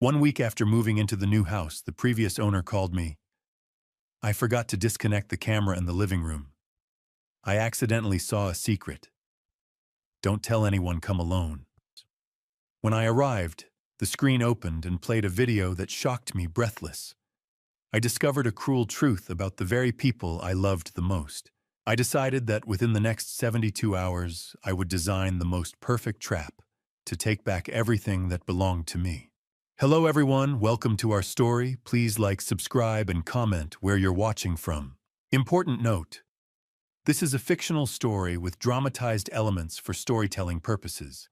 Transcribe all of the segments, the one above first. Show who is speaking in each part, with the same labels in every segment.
Speaker 1: One week after moving into the new house, the previous owner called me. I forgot to disconnect the camera in the living room. I accidentally saw a secret. Don't tell anyone, come alone. When I arrived, the screen opened and played a video that shocked me breathless. I discovered a cruel truth about the very people I loved the most. I decided that within the next 72 hours, I would design the most perfect trap to take back everything that belonged to me. Hello everyone, welcome to our story. Please like, subscribe, and comment where you're watching from. Important note: this is a fictional story with dramatized elements for storytelling purposes.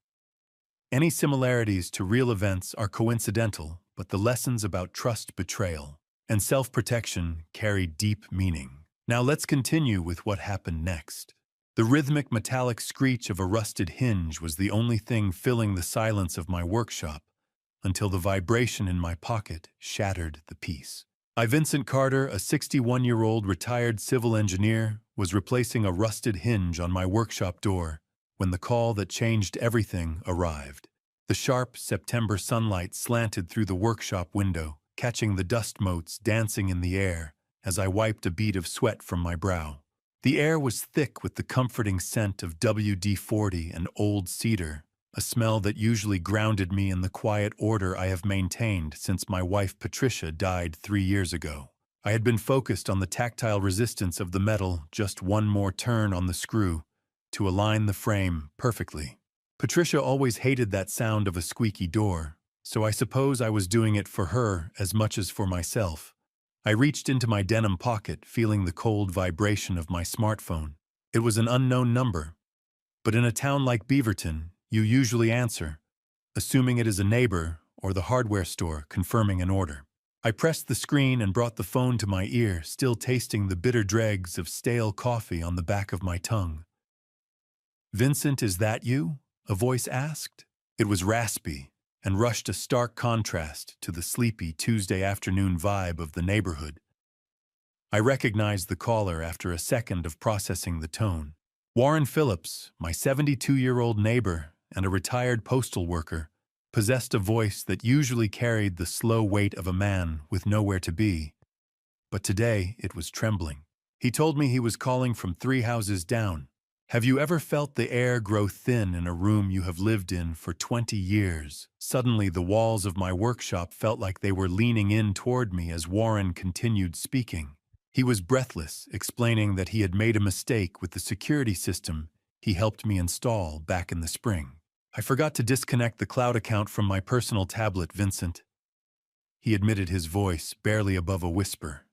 Speaker 1: Any similarities to real events are coincidental, but the lessons about trust, betrayal, and self-protection carry deep meaning. Now let's continue with what happened next. The rhythmic metallic screech of a rusted hinge was the only thing filling the silence of my workshop, until the vibration in my pocket shattered the peace. Vincent Carter, a 61-year-old retired civil engineer, was replacing a rusted hinge on my workshop door when the call that changed everything arrived. The sharp September sunlight slanted through the workshop window, catching the dust motes dancing in the air as I wiped a bead of sweat from my brow. The air was thick with the comforting scent of WD-40 and old cedar, a smell that usually grounded me in the quiet order I have maintained since my wife Patricia died 3 years ago. I had been focused on the tactile resistance of the metal, just one more turn on the screw to align the frame perfectly. Patricia always hated that sound of a squeaky door, so I suppose I was doing it for her as much as for myself. I reached into my denim pocket, feeling the cold vibration of my smartphone. It was an unknown number, but in a town like Beaverton, you usually answer, assuming it is a neighbor or the hardware store confirming an order. I pressed the screen and brought the phone to my ear, still tasting the bitter dregs of stale coffee on the back of my tongue. "Vincent, is that you?" a voice asked. It was raspy and rushed a stark contrast to the sleepy Tuesday afternoon vibe of the neighborhood. I recognized the caller after a second of processing the tone. Warren Phillips, my 72-year-old neighbor and a retired postal worker, possessed a voice that usually carried the slow weight of a man with nowhere to be. But today it was trembling. He told me he was calling from 3 houses down. Have you ever felt the air grow thin in a room you have lived in for 20 years? Suddenly, the walls of my workshop felt like they were leaning in toward me as Warren continued speaking. He was breathless, explaining that he had made a mistake with the security system he helped me install back in the spring. "I forgot to disconnect the cloud account from my personal tablet, Vincent," he admitted, his voice barely above a whisper.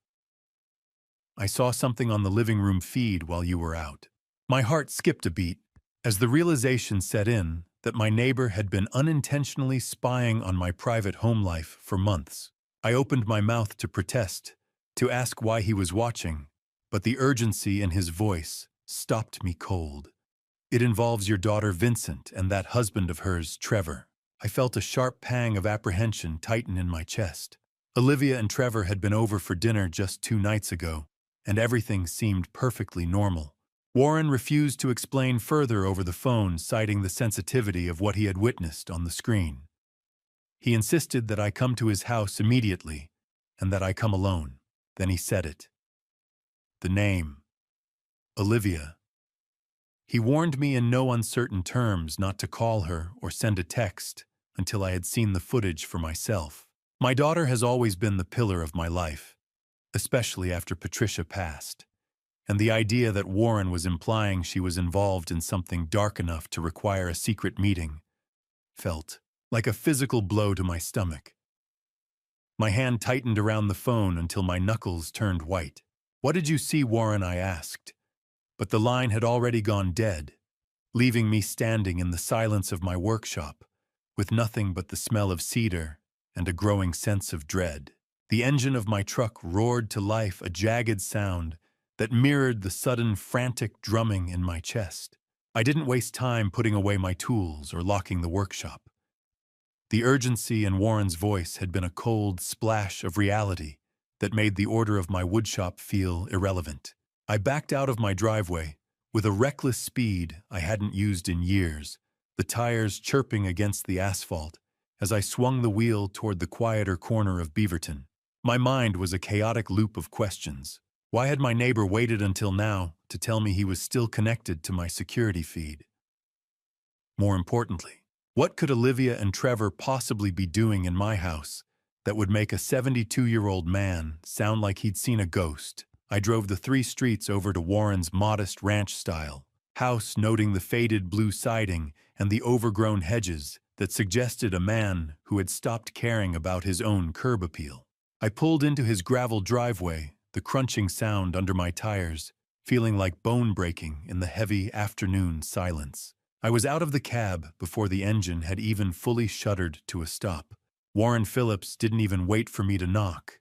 Speaker 1: "I saw something on the living room feed while you were out." My heart skipped a beat as the realization set in that my neighbor had been unintentionally spying on my private home life for months. I opened my mouth to protest, to ask why he was watching, but the urgency in his voice stopped me cold. "It involves your daughter Vincent and that husband of hers, Trevor." I felt a sharp pang of apprehension tighten in my chest. Olivia and Trevor had been over for dinner just 2 nights ago, and everything seemed perfectly normal. Warren refused to explain further over the phone, citing the sensitivity of what he had witnessed on the screen. He insisted that I come to his house immediately, and that I come alone. Then he said it. The name. Olivia. He warned me in no uncertain terms not to call her or send a text until I had seen the footage for myself. My daughter has always been the pillar of my life, especially after Patricia passed. And the idea that Warren was implying she was involved in something dark enough to require a secret meeting felt like a physical blow to my stomach. My hand tightened around the phone until my knuckles turned white. "What did you see, Warren?" I asked. But the line had already gone dead, leaving me standing in the silence of my workshop, with nothing but the smell of cedar and a growing sense of dread. The engine of my truck roared to life, a jagged sound that mirrored the sudden frantic drumming in my chest. I didn't waste time putting away my tools or locking the workshop. The urgency in Warren's voice had been a cold splash of reality that made the order of my woodshop feel irrelevant. I backed out of my driveway with a reckless speed I hadn't used in years, the tires chirping against the asphalt as I swung the wheel toward the quieter corner of Beaverton. My mind was a chaotic loop of questions. Why had my neighbor waited until now to tell me he was still connected to my security feed? More importantly, what could Olivia and Trevor possibly be doing in my house that would make a 72-year-old man sound like he'd seen a ghost? I drove the 3 streets over to Warren's modest ranch-style house, noting the faded blue siding and the overgrown hedges that suggested a man who had stopped caring about his own curb appeal. I pulled into his gravel driveway, the crunching sound under my tires, feeling like bone breaking in the heavy afternoon silence. I was out of the cab before the engine had even fully shuddered to a stop. Warren Phillips didn't even wait for me to knock.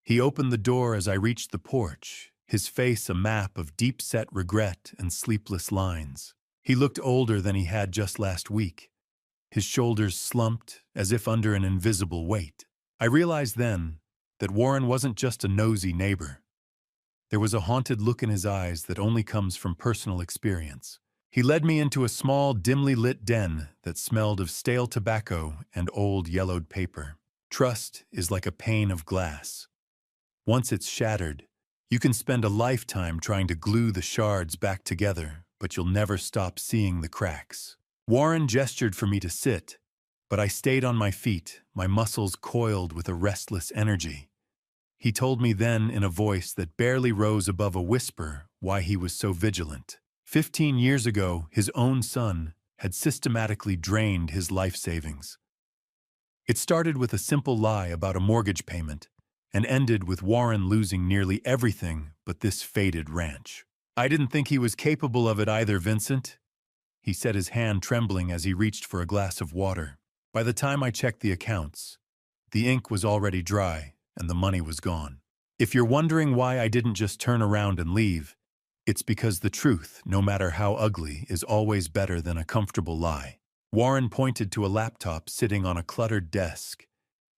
Speaker 1: He opened the door as I reached the porch, his face a map of deep-set regret and sleepless lines. He looked older than he had just last week, his shoulders slumped as if under an invisible weight. I realized then that Warren wasn't just a nosy neighbor. There was a haunted look in his eyes that only comes from personal experience. He led me into a small, dimly lit den that smelled of stale tobacco and old yellowed paper. Trust is like a pane of glass. Once it's shattered, you can spend a lifetime trying to glue the shards back together, but you'll never stop seeing the cracks. Warren gestured for me to sit, but I stayed on my feet, my muscles coiled with a restless energy. He told me then in a voice that barely rose above a whisper why he was so vigilant. 15 years ago, his own son had systematically drained his life savings. It started with a simple lie about a mortgage payment and ended with Warren losing nearly everything but this faded ranch. I didn't think he was capable of it either, Vincent. He said, his hand trembling as he reached for a glass of water. By the time I checked the accounts, the ink was already dry and the money was gone. If you're wondering why I didn't just turn around and leave, it's because the truth, no matter how ugly, is always better than a comfortable lie. Warren pointed to a laptop sitting on a cluttered desk,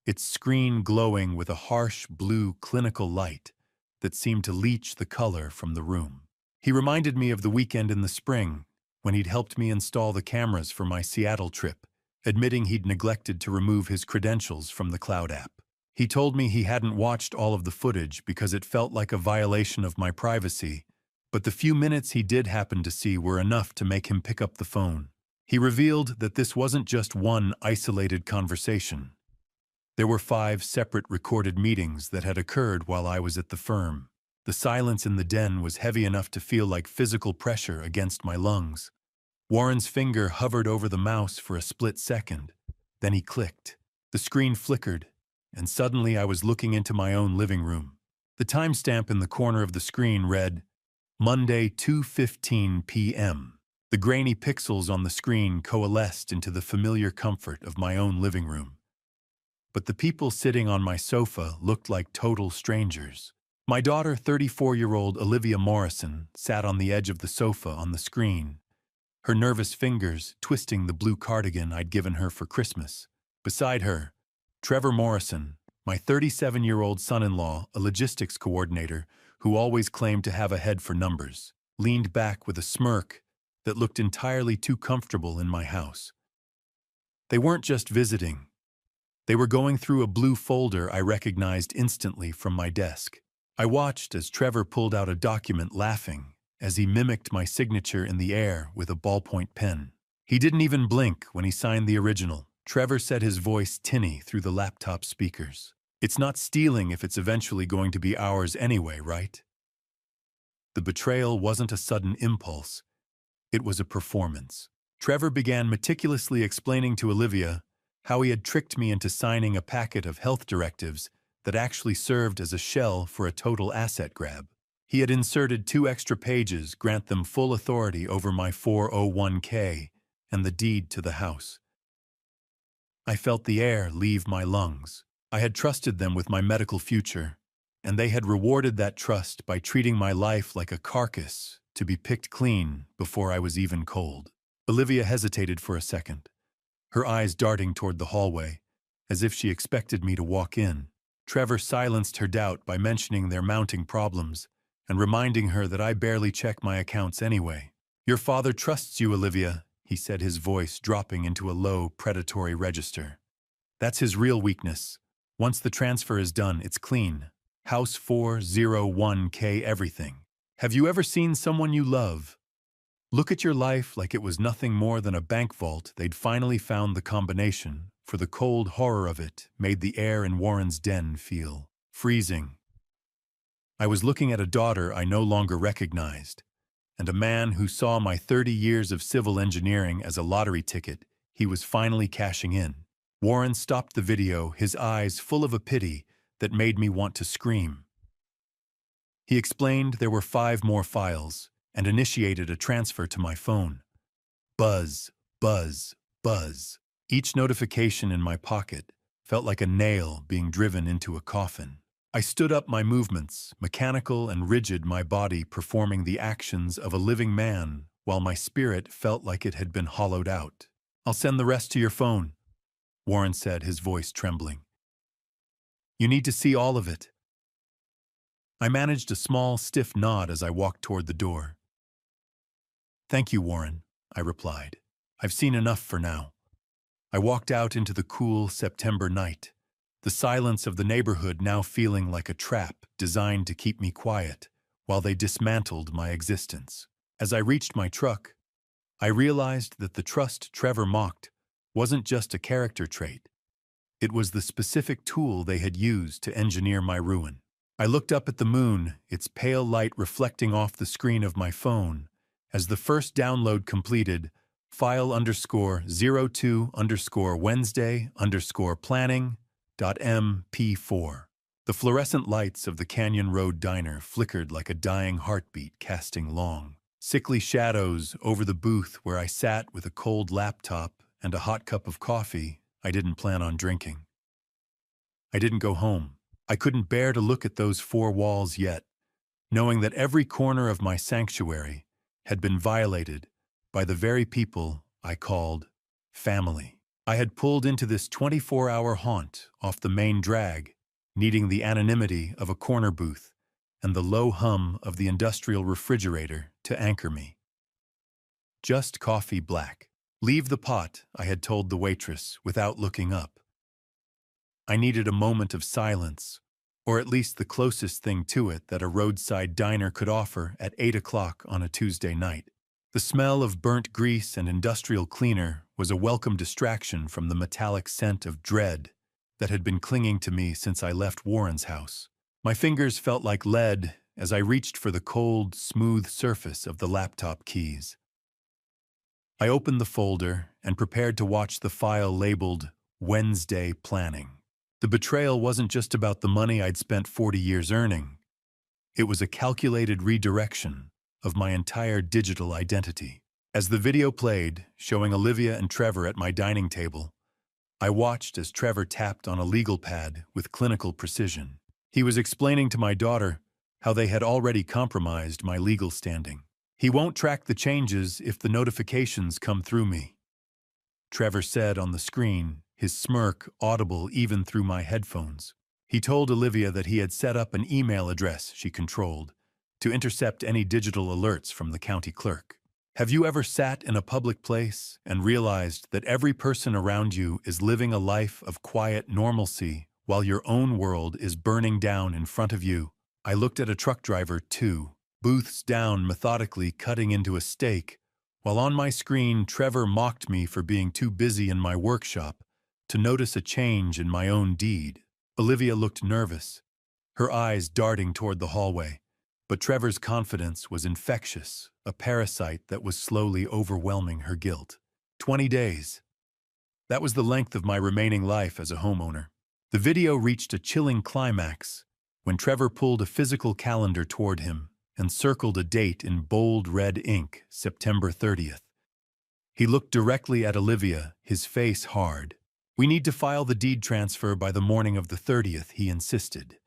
Speaker 1: its screen glowing with a harsh blue clinical light that seemed to leach the color from the room. He reminded me of the weekend in the spring when he'd helped me install the cameras for my Seattle trip, admitting he'd neglected to remove his credentials from the cloud app. He told me he hadn't watched all of the footage because it felt like a violation of my privacy, but the few minutes he did happen to see were enough to make him pick up the phone. He revealed that this wasn't just one isolated conversation. There were 5 separate recorded meetings that had occurred while I was at the firm. The silence in the den was heavy enough to feel like physical pressure against my lungs. Warren's finger hovered over the mouse for a split second. Then he clicked. The screen flickered, and suddenly I was looking into my own living room. The timestamp in the corner of the screen read, Monday, 2:15 p.m. The grainy pixels on the screen coalesced into the familiar comfort of my own living room. But the people sitting on my sofa looked like total strangers. My daughter, 34-year-old Olivia Morrison, sat on the edge of the sofa on the screen, her nervous fingers twisting the blue cardigan I'd given her for Christmas. Beside her, Trevor Morrison, my 37-year-old son-in-law, a logistics coordinator who always claimed to have a head for numbers, leaned back with a smirk that looked entirely too comfortable in my house. They weren't just visiting. They were going through a blue folder I recognized instantly from my desk. I watched as Trevor pulled out a document, laughing as he mimicked my signature in the air with a ballpoint pen. He didn't even blink when he signed the original. Trevor said, his voice tinny through the laptop speakers. It's not stealing if it's eventually going to be ours anyway, right? The betrayal wasn't a sudden impulse. It was a performance. Trevor began meticulously explaining to Olivia how he had tricked me into signing a packet of health directives that actually served as a shell for a total asset grab. He had inserted 2 extra pages, grant them full authority over my 401k and the deed to the house. I felt the air leave my lungs. I had trusted them with my medical future, and they had rewarded that trust by treating my life like a carcass to be picked clean before I was even cold. Olivia hesitated for a second, her eyes darting toward the hallway, as if she expected me to walk in. Trevor silenced her doubt by mentioning their mounting problems and reminding her that I barely check my accounts anyway. Your father trusts you, Olivia, he said, his voice dropping into a low, predatory register. That's his real weakness. Once the transfer is done, it's clean. House 401K everything. Have you ever seen someone you love look at your life like it was nothing more than a bank vault? They'd finally found the combination, for the cold horror of it made the air in Warren's den feel freezing. I was looking at a daughter I no longer recognized, and a man who saw my 30 years of civil engineering as a lottery ticket he was finally cashing in. Warren stopped the video, his eyes full of a pity that made me want to scream. He explained there were 5 more files and initiated a transfer to my phone. Buzz, buzz, buzz. Each notification in my pocket felt like a nail being driven into a coffin. I stood up, my movements, mechanical and rigid, my body performing the actions of a living man, while my spirit felt like it had been hollowed out. I'll send the rest to your phone, Warren said, his voice trembling. You need to see all of it. I managed a small, stiff nod as I walked toward the door. Thank you, Warren, I replied. I've seen enough for now. I walked out into the cool September night, the silence of the neighborhood now feeling like a trap designed to keep me quiet while they dismantled my existence. As I reached my truck, I realized that the trust Trevor mocked wasn't just a character trait. It was the specific tool they had used to engineer my ruin. I looked up at the moon, its pale light reflecting off the screen of my phone, as the first download completed, file_02_Wednesday_planning.mp4. The fluorescent lights of the Canyon Road diner flickered like a dying heartbeat, casting long, sickly shadows over the booth where I sat with a cold laptop and a hot cup of coffee I didn't plan on drinking. I didn't go home. I couldn't bear to look at those 4 walls yet, knowing that every corner of my sanctuary had been violated by the very people I called family. I had pulled into this 24-hour haunt off the main drag, needing the anonymity of a corner booth and the low hum of the industrial refrigerator to anchor me. Just coffee black. Leave the pot, I had told the waitress without looking up. I needed a moment of silence, or at least the closest thing to it that a roadside diner could offer at 8 o'clock on a Tuesday night. The smell of burnt grease and industrial cleaner was a welcome distraction from the metallic scent of dread that had been clinging to me since I left Warren's house. My fingers felt like lead as I reached for the cold, smooth surface of the laptop keys. I opened the folder and prepared to watch the file labeled Wednesday Planning. The betrayal wasn't just about the money I'd spent 40 years earning. It was a calculated redirection of my entire digital identity. As the video played, showing Olivia and Trevor at my dining table, I watched as Trevor tapped on a legal pad with clinical precision. He was explaining to my daughter how they had already compromised my legal standing. He won't track the changes if the notifications come through me, Trevor said on the screen, his smirk audible even through my headphones. He told Olivia that he had set up an email address she controlled to intercept any digital alerts from the county clerk. Have you ever sat in a public place and realized that every person around you is living a life of quiet normalcy while your own world is burning down in front of you? I looked at a truck driver, too, booths down, methodically cutting into a steak, while on my screen Trevor mocked me for being too busy in my workshop to notice a change in my own deed. Olivia looked nervous, her eyes darting toward the hallway, but Trevor's confidence was infectious, a parasite that was slowly overwhelming her guilt. 20 days. That was the length of my remaining life as a homeowner. The video reached a chilling climax when Trevor pulled a physical calendar toward him and circled a date in bold red ink, September 30th. He looked directly at Olivia, his face hard. We need to file the deed transfer by the morning of the 30th, he insisted.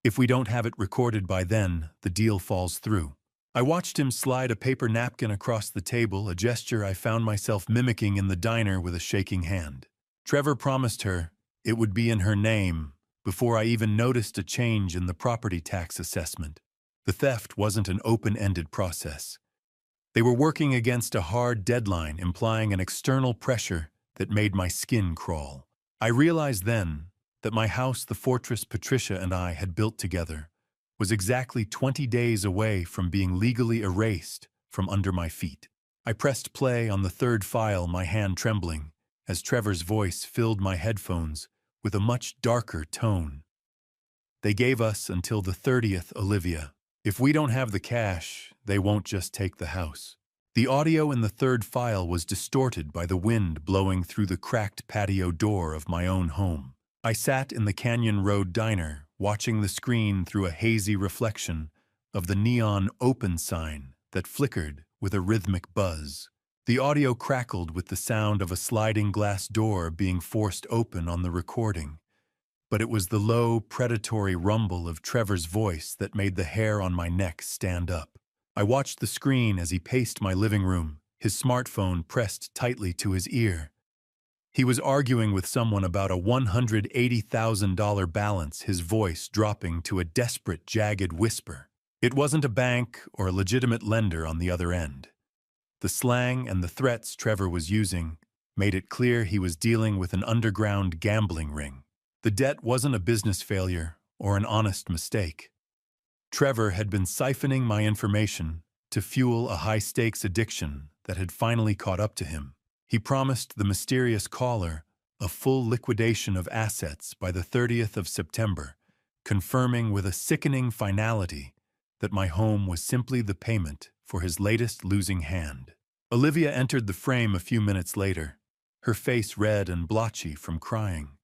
Speaker 1: If we don't have it recorded by then, the deal falls through. I watched him slide a paper napkin across the table, a gesture I found myself mimicking in the diner with a shaking hand. Trevor promised her it would be in her name before I even noticed a change in the property tax assessment. The theft wasn't an open-ended process. They were working against a hard deadline, implying an external pressure that made my skin crawl. I realized then that my house, the fortress Patricia and I had built together, was exactly 20 days away from being legally erased from under my feet. I pressed play on the third file, my hand trembling, as Trevor's voice filled my headphones with a much darker tone. They gave us until the 30th, Olivia. If we don't have the cash, they won't just take the house. The audio in the third file was distorted by the wind blowing through the cracked patio door of my own home. I sat in the Canyon Road diner, watching the screen through a hazy reflection of the neon open sign that flickered with a rhythmic buzz. The audio crackled with the sound of a sliding glass door being forced open on the recording, but it was the low, predatory rumble of Trevor's voice that made the hair on my neck stand up. I watched the screen as he paced my living room, his smartphone pressed tightly to his ear. He was arguing with someone about a $180,000 balance, his voice dropping to a desperate, jagged whisper. It wasn't a bank or a legitimate lender on the other end. The slang and the threats Trevor was using made it clear he was dealing with an underground gambling ring. The debt wasn't a business failure or an honest mistake. Trevor had been siphoning my information to fuel a high-stakes addiction that had finally caught up to him. He promised the mysterious caller a full liquidation of assets by the 30th of September, confirming with a sickening finality that my home was simply the payment for his latest losing hand. Olivia entered the frame a few minutes later, her face red and blotchy from crying.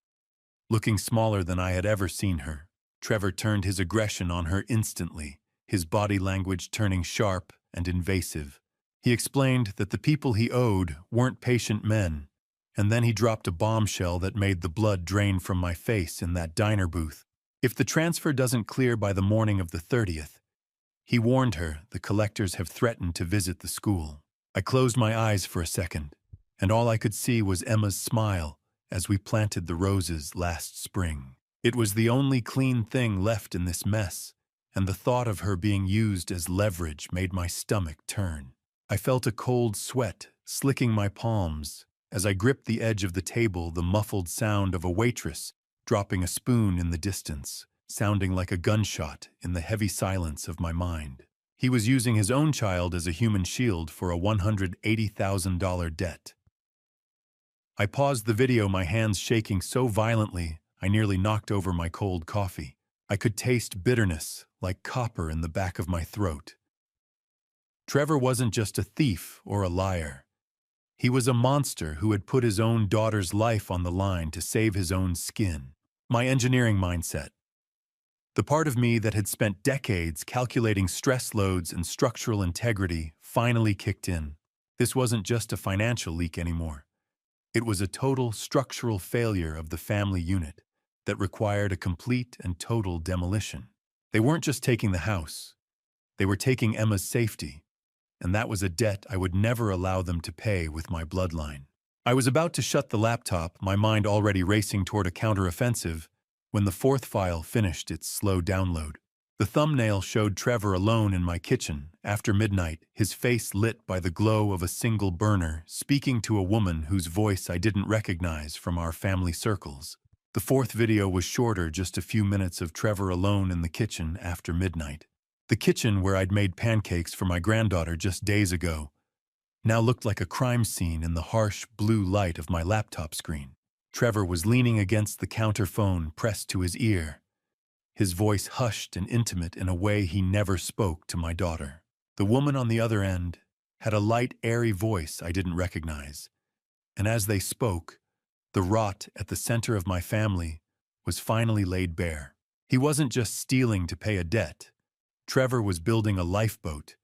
Speaker 1: Looking smaller than I had ever seen her, Trevor turned his aggression on her instantly, his body language turning sharp and invasive. He explained that the people he owed weren't patient men, and then he dropped a bombshell that made the blood drain from my face in that diner booth. If the transfer doesn't clear by the morning of the 30th, he warned her the collectors have threatened to visit the school. I closed my eyes for a second, and all I could see was Emma's smile as we planted the roses last spring. It was the only clean thing left in this mess, and the thought of her being used as leverage made my stomach turn. I felt a cold sweat slicking my palms as I gripped the edge of the table, the muffled sound of a waitress dropping a spoon in the distance, sounding like a gunshot in the heavy silence of my mind. He was using his own child as a human shield for a $180,000 debt. I paused the video, my hands shaking so violently I nearly knocked over my cold coffee. I could taste bitterness like copper in the back of my throat. Trevor wasn't just a thief or a liar. He was a monster who had put his own daughter's life on the line to save his own skin. My engineering mindset, the part of me that had spent decades calculating stress loads and structural integrity, finally kicked in. This wasn't just a financial leak anymore. It was a total structural failure of the family unit that required a complete and total demolition. They weren't just taking the house. They were taking Emma's safety, and that was a debt I would never allow them to pay with my bloodline. I was about to shut the laptop, my mind already racing toward a counteroffensive, when the fourth file finished its slow download. The thumbnail showed Trevor alone in my kitchen, after midnight, his face lit by the glow of a single burner, speaking to a woman whose voice I didn't recognize from our family circles. The fourth video was shorter, just a few minutes of Trevor alone in the kitchen after midnight. The kitchen where I'd made pancakes for my granddaughter just days ago now looked like a crime scene in the harsh blue light of my laptop screen. Trevor was leaning against the counter phone pressed to his ear, his voice hushed and intimate in a way he never spoke to my daughter. The woman on the other end had a light, airy voice I didn't recognize, and as they spoke, the rot at the center of my family was finally laid bare. He wasn't just stealing to pay a debt. Trevor was building a lifeboat.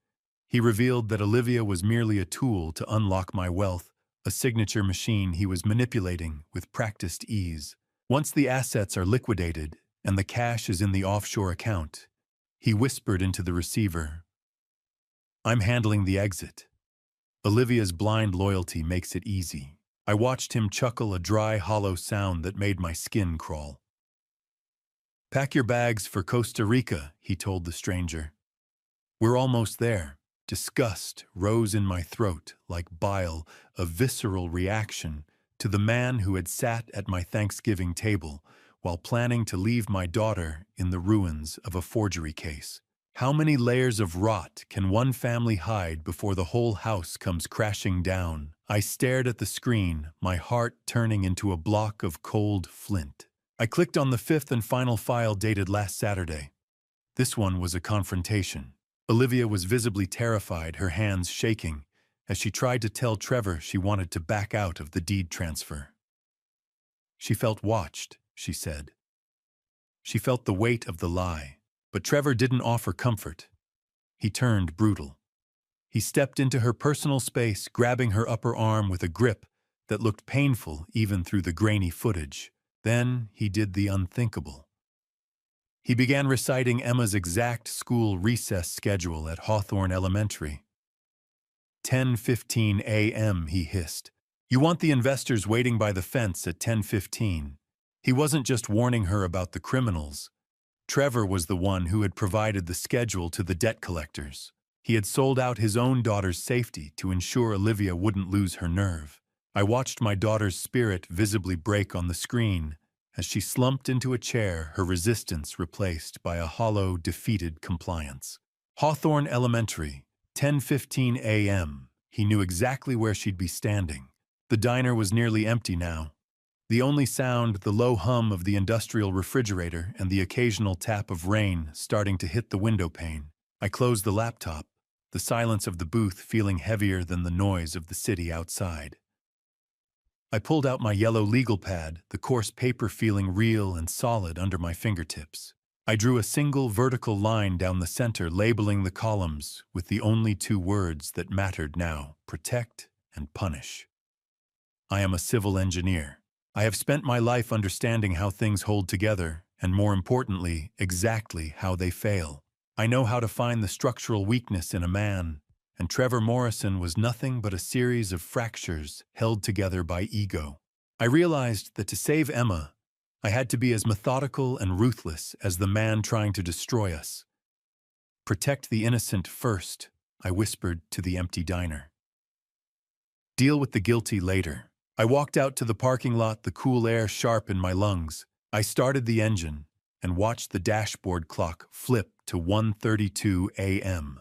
Speaker 1: He revealed that Olivia was merely a tool to unlock my wealth, a signature machine he was manipulating with practiced ease. Once the assets are liquidated and the cash is in the offshore account, he whispered into the receiver, "I'm handling the exit. Olivia's blind loyalty makes it easy." I watched him chuckle, a dry, hollow sound that made my skin crawl. "Pack your bags for Costa Rica," he told the stranger. "We're almost there." Disgust rose in my throat like bile, a visceral reaction to the man who had sat at my Thanksgiving table while planning to leave my daughter in the ruins of a forgery case. How many layers of rot can one family hide before the whole house comes crashing down? I stared at the screen, my heart turning into a block of cold flint. I clicked on the fifth and final file dated last Saturday. This one was a confrontation. Olivia was visibly terrified, her hands shaking, as she tried to tell Trevor she wanted to back out of the deed transfer. She felt watched, she said. She felt the weight of the lie. But Trevor didn't offer comfort. He turned brutal. He stepped into her personal space, grabbing her upper arm with a grip that looked painful even through the grainy footage. Then he did the unthinkable. He began reciting Emma's exact school recess schedule at Hawthorne Elementary. 10:15 a.m., he hissed. You want the investors waiting by the fence at 10:15. He wasn't just warning her about the criminals. Trevor was the one who had provided the schedule to the debt collectors. He had sold out his own daughter's safety to ensure Olivia wouldn't lose her nerve. I watched my daughter's spirit visibly break on the screen as she slumped into a chair, her resistance replaced by a hollow, defeated compliance. Hawthorne Elementary, 10:15 a.m. He knew exactly where she'd be standing. The diner was nearly empty now. The only sound, the low hum of the industrial refrigerator and the occasional tap of rain starting to hit the window pane. I closed the laptop, the silence of the booth feeling heavier than the noise of the city outside. I pulled out my yellow legal pad, the coarse paper feeling real and solid under my fingertips. I drew a single vertical line down the center, labeling the columns with the only two words that mattered now: protect and punish. I am a civil engineer. I have spent my life understanding how things hold together, and more importantly, exactly how they fail. I know how to find the structural weakness in a man, and Trevor Morrison was nothing but a series of fractures held together by ego. I realized that to save Emma, I had to be as methodical and ruthless as the man trying to destroy us. Protect the innocent first, I whispered to the empty diner. Deal with the guilty later. I walked out to the parking lot, the cool air sharp in my lungs. I started the engine and watched the dashboard clock flip to 1:32 a.m.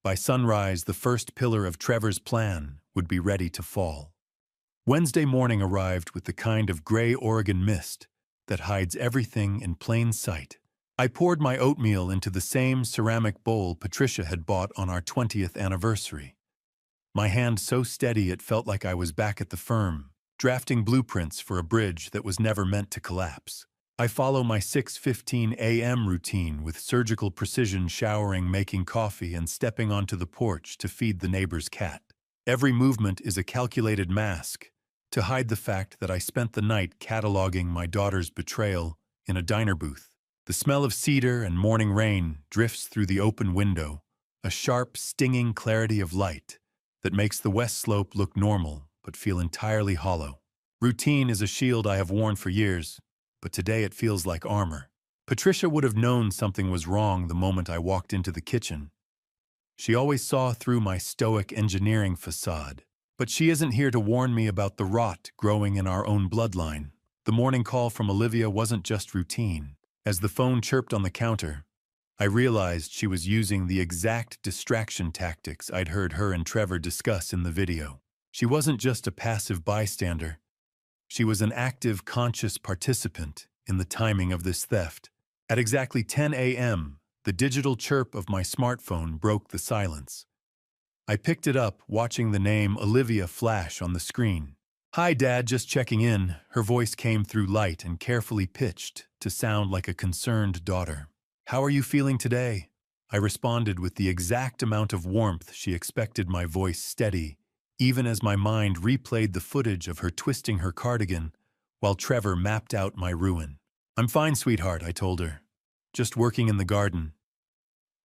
Speaker 1: By sunrise, the first pillar of Trevor's plan would be ready to fall. Wednesday morning arrived with the kind of gray Oregon mist that hides everything in plain sight. I poured my oatmeal into the same ceramic bowl Patricia had bought on our 20th anniversary. My hand so steady it felt like I was back at the firm, drafting blueprints for a bridge that was never meant to collapse. I follow my 6:15 a.m. routine with surgical precision, showering, making coffee, and stepping onto the porch to feed the neighbor's cat. Every movement is a calculated mask to hide the fact that I spent the night cataloging my daughter's betrayal in a diner booth. The smell of cedar and morning rain drifts through the open window, a sharp, stinging clarity of light that makes the west slope look normal but feel entirely hollow. Routine is a shield I have worn for years, but today it feels like armor. Patricia would have known something was wrong the moment I walked into the kitchen. She always saw through my stoic engineering facade, but she isn't here to warn me about the rot growing in our own bloodline. The morning call from Olivia wasn't just routine. As the phone chirped on the counter, I realized she was using the exact distraction tactics I'd heard her and Trevor discuss in the video. She wasn't just a passive bystander. She was an active, conscious participant in the timing of this theft. At exactly 10 a.m., the digital chirp of my smartphone broke the silence. I picked it up, watching the name Olivia flash on the screen. "Hi, Dad, just checking in." Her voice came through light and carefully pitched to sound like a concerned daughter. "How are you feeling today?" I responded with the exact amount of warmth she expected my voice steady, even as my mind replayed the footage of her twisting her cardigan while Trevor mapped out my ruin. "I'm fine, sweetheart," I told her. "Just working in the garden."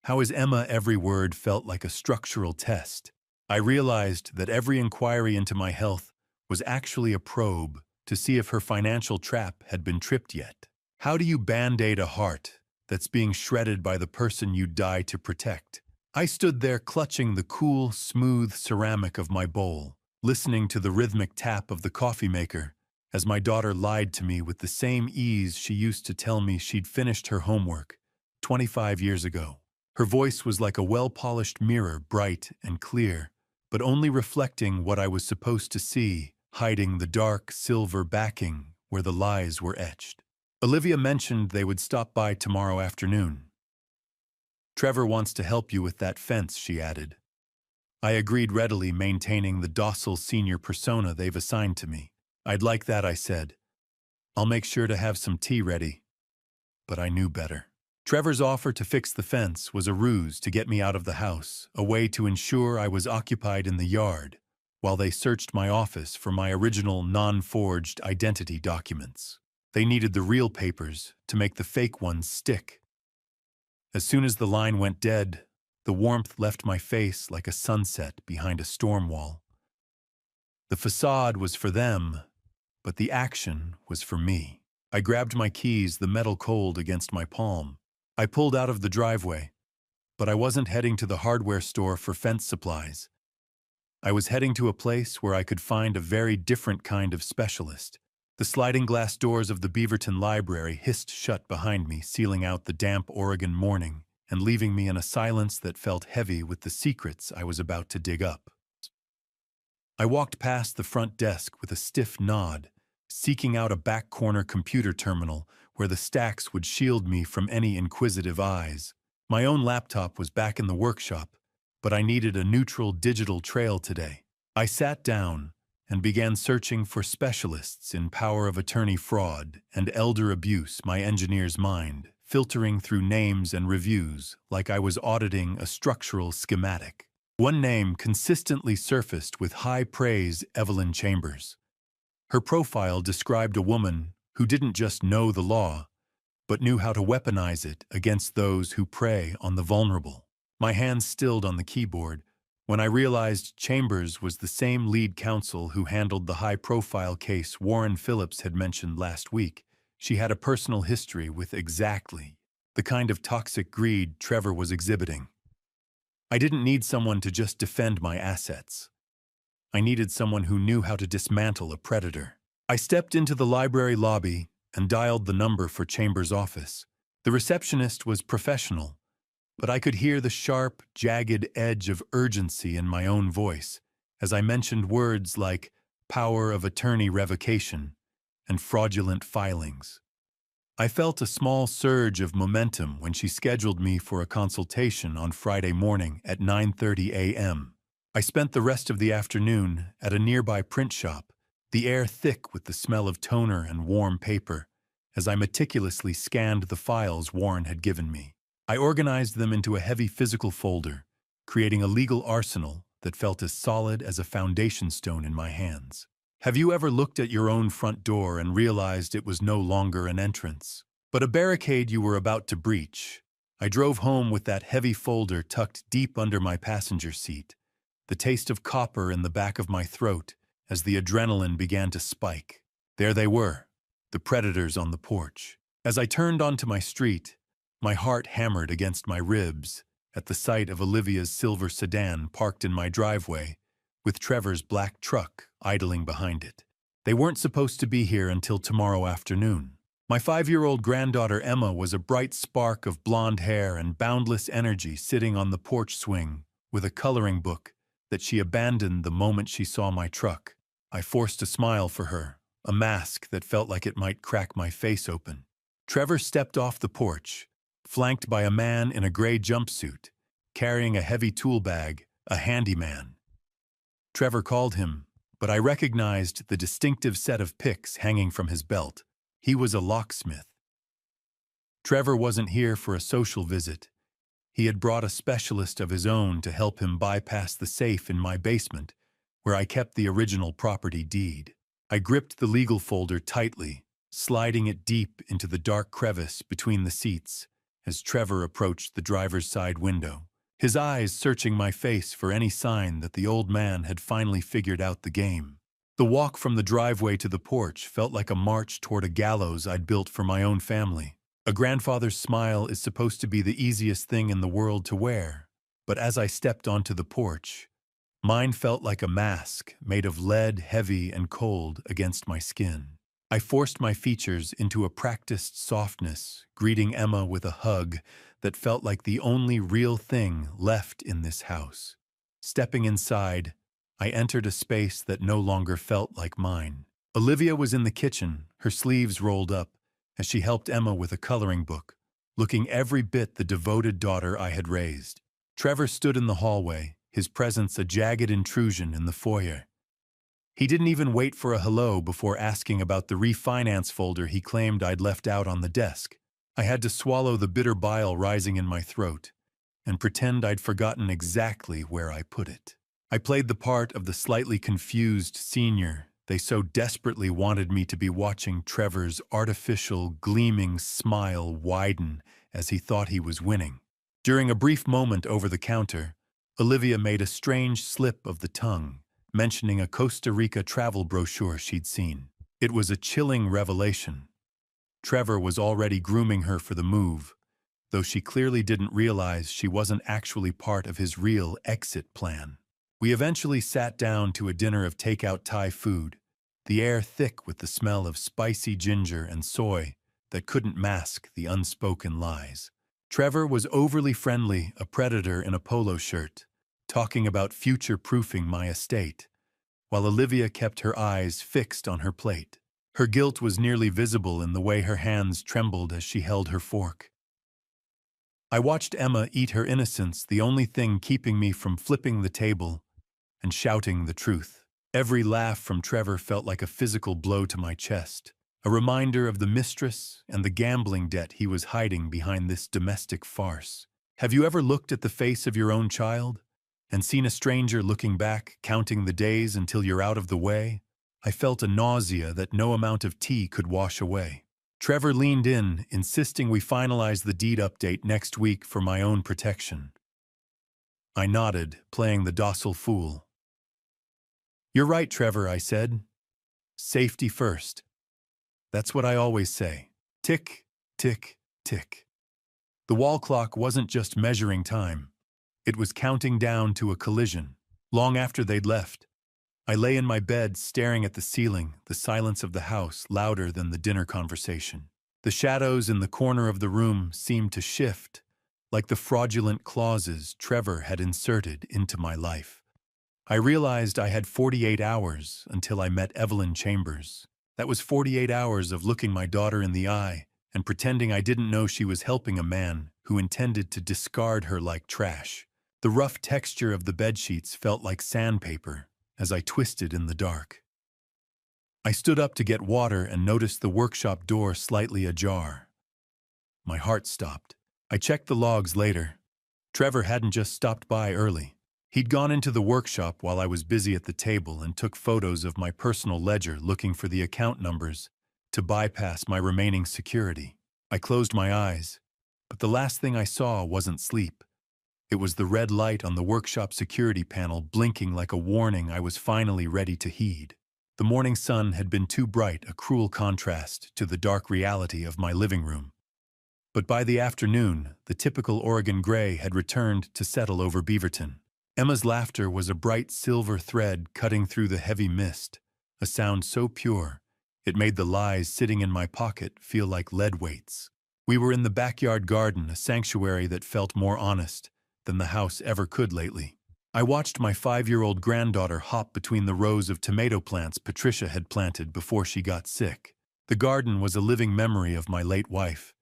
Speaker 1: How is Emma? Every word felt like a structural test. I realized that every inquiry into my health was actually a probe to see if her financial trap had been tripped yet. How do you band-aid a heart that's being shredded by the person you die to protect? I stood there clutching the cool, smooth ceramic of my bowl, listening to the rhythmic tap of the coffee maker, as my daughter lied to me with the same ease she used to tell me she'd finished her homework 25 years ago. Her voice was like a well-polished mirror, bright and clear, but only reflecting what I was supposed to see, hiding the dark, silver backing where the lies were etched. Olivia mentioned they would stop by tomorrow afternoon. Trevor wants to help you with that fence, she added. I agreed readily, maintaining the docile senior persona they've assigned to me. I'd like that, I said. I'll make sure to have some tea ready. But I knew better. Trevor's offer to fix the fence was a ruse to get me out of the house, a way to ensure I was occupied in the yard, while they searched my office for my original non-forged identity documents. They needed the real papers to make the fake ones stick. As soon as the line went dead, the warmth left my face like a sunset behind a storm wall. The facade was for them, but the action was for me. I grabbed my keys, the metal cold against my palm. I pulled out of the driveway, but I wasn't heading to the hardware store for fence supplies. I was heading to a place where I could find a very different kind of specialist. The sliding glass doors of the Beaverton Library hissed shut behind me, sealing out the damp Oregon morning and leaving me in a silence that felt heavy with the secrets I was about to dig up. I walked past the front desk with a stiff nod, seeking out a back corner computer terminal where the stacks would shield me from any inquisitive eyes. My own laptop was back in the workshop, but I needed a neutral digital trail today. I sat down and began searching for specialists in power of attorney fraud and elder abuse, my engineer's mind, filtering through names and reviews like I was auditing a structural schematic. One name consistently surfaced with high praise: Evelyn Chambers. Her profile described a woman who didn't just know the law, but knew how to weaponize it against those who prey on the vulnerable. My hands stilled on the keyboard when I realized Chambers was the same lead counsel who handled the high-profile case Warren Phillips had mentioned last week. She had a personal history with exactly the kind of toxic greed Trevor was exhibiting. I didn't need someone to just defend my assets. I needed someone who knew how to dismantle a predator. I stepped into the library lobby and dialed the number for Chambers' office. The receptionist was professional, but I could hear the sharp, jagged edge of urgency in my own voice as I mentioned words like power of attorney revocation and fraudulent filings. I felt a small surge of momentum when she scheduled me for a consultation on Friday morning at 9:30 a.m. I spent the rest of the afternoon at a nearby print shop, the air thick with the smell of toner and warm paper, as I meticulously scanned the files Warren had given me. I organized them into a heavy physical folder, creating a legal arsenal that felt as solid as a foundation stone in my hands. Have you ever looked at your own front door and realized it was no longer an entrance, but a barricade you were about to breach? I drove home with that heavy folder tucked deep under my passenger seat, the taste of copper in the back of my throat as the adrenaline began to spike. There they were, the predators on the porch. As I turned onto my street, my heart hammered against my ribs at the sight of Olivia's silver sedan parked in my driveway, with Trevor's black truck idling behind it. They weren't supposed to be here until tomorrow afternoon. My 5-year-old granddaughter Emma was a bright spark of blonde hair and boundless energy sitting on the porch swing with a coloring book that she abandoned the moment she saw my truck. I forced a smile for her, a mask that felt like it might crack my face open. Trevor stepped off the porch, flanked by a man in a gray jumpsuit, carrying a heavy tool bag, a handyman. Trevor called him, but I recognized the distinctive set of picks hanging from his belt. He was a locksmith. Trevor wasn't here for a social visit. He had brought a specialist of his own to help him bypass the safe in my basement, where I kept the original property deed. I gripped the legal folder tightly, sliding it deep into the dark crevice between the seats as Trevor approached the driver's side window, his eyes searching my face for any sign that the old man had finally figured out the game. The walk from the driveway to the porch felt like a march toward a gallows I'd built for my own family. A grandfather's smile is supposed to be the easiest thing in the world to wear, But as I stepped onto the porch, mine felt like a mask made of lead, heavy and cold against my skin. I forced my features into a practiced softness, greeting Emma with a hug that felt like the only real thing left in this house. Stepping inside, I entered a space that no longer felt like mine. Olivia was in the kitchen, her sleeves rolled up, as she helped Emma with a coloring book, looking every bit the devoted daughter I had raised. Trevor stood in the hallway, his presence a jagged intrusion in the foyer. He didn't even wait for a hello before asking about the refinance folder he claimed I'd left out on the desk. I had to swallow the bitter bile rising in my throat and pretend I'd forgotten exactly where I put it. I played the part of the slightly confused senior they so desperately wanted me to be, watching Trevor's artificial, gleaming smile widen as he thought he was winning. During a brief moment over the counter, Olivia made a strange slip of the tongue, mentioning a Costa Rica travel brochure she'd seen. It was a chilling revelation. Trevor was already grooming her for the move, though she clearly didn't realize she wasn't actually part of his real exit plan. We eventually sat down to a dinner of takeout Thai food, the air thick with the smell of spicy ginger and soy that couldn't mask the unspoken lies. Trevor was overly friendly, a predator in a polo shirt, talking about future-proofing my estate, while Olivia kept her eyes fixed on her plate. Her guilt was nearly visible in the way her hands trembled as she held her fork. I watched Emma eat her innocence, the only thing keeping me from flipping the table and shouting the truth. Every laugh from Trevor felt like a physical blow to my chest, a reminder of the mistress and the gambling debt he was hiding behind this domestic farce. Have you ever looked at the face of your own child and seen a stranger looking back, counting the days until you're out of the way? I felt a nausea that no amount of tea could wash away. Trevor leaned in, insisting we finalize the deed update next week for my own protection. I nodded, playing the docile fool. "You're right, Trevor," I said. "Safety first." That's what I always say. Tick, tick, tick. The wall clock wasn't just measuring time. It was counting down to a collision. Long after they'd left, I lay in my bed staring at the ceiling, the silence of the house louder than the dinner conversation. The shadows in the corner of the room seemed to shift, like the fraudulent clauses Trevor had inserted into my life. I realized I had 48 hours until I met Evelyn Chambers. That was 48 hours of looking my daughter in the eye and pretending I didn't know she was helping a man who intended to discard her like trash. The rough texture of the bedsheets felt like sandpaper as I twisted in the dark. I stood up to get water and noticed the workshop door slightly ajar. My heart stopped. I checked the logs later. Trevor hadn't just stopped by early. He'd gone into the workshop while I was busy at the table and took photos of my personal ledger, looking for the account numbers to bypass my remaining security. I closed my eyes, but the last thing I saw wasn't sleep. It was the red light on the workshop security panel blinking like a warning I was finally ready to heed. The morning sun had been too bright, a cruel contrast to the dark reality of my living room. But by the afternoon, the typical Oregon gray had returned to settle over Beaverton. Emma's laughter was a bright silver thread cutting through the heavy mist, a sound so pure it made the lies sitting in my pocket feel like lead weights. We were in the backyard garden, a sanctuary that felt more honest than the house ever could lately. I watched my 5-year-old granddaughter hop between the rows of tomato plants Patricia had planted before she got sick. The garden was a living memory of my late wife,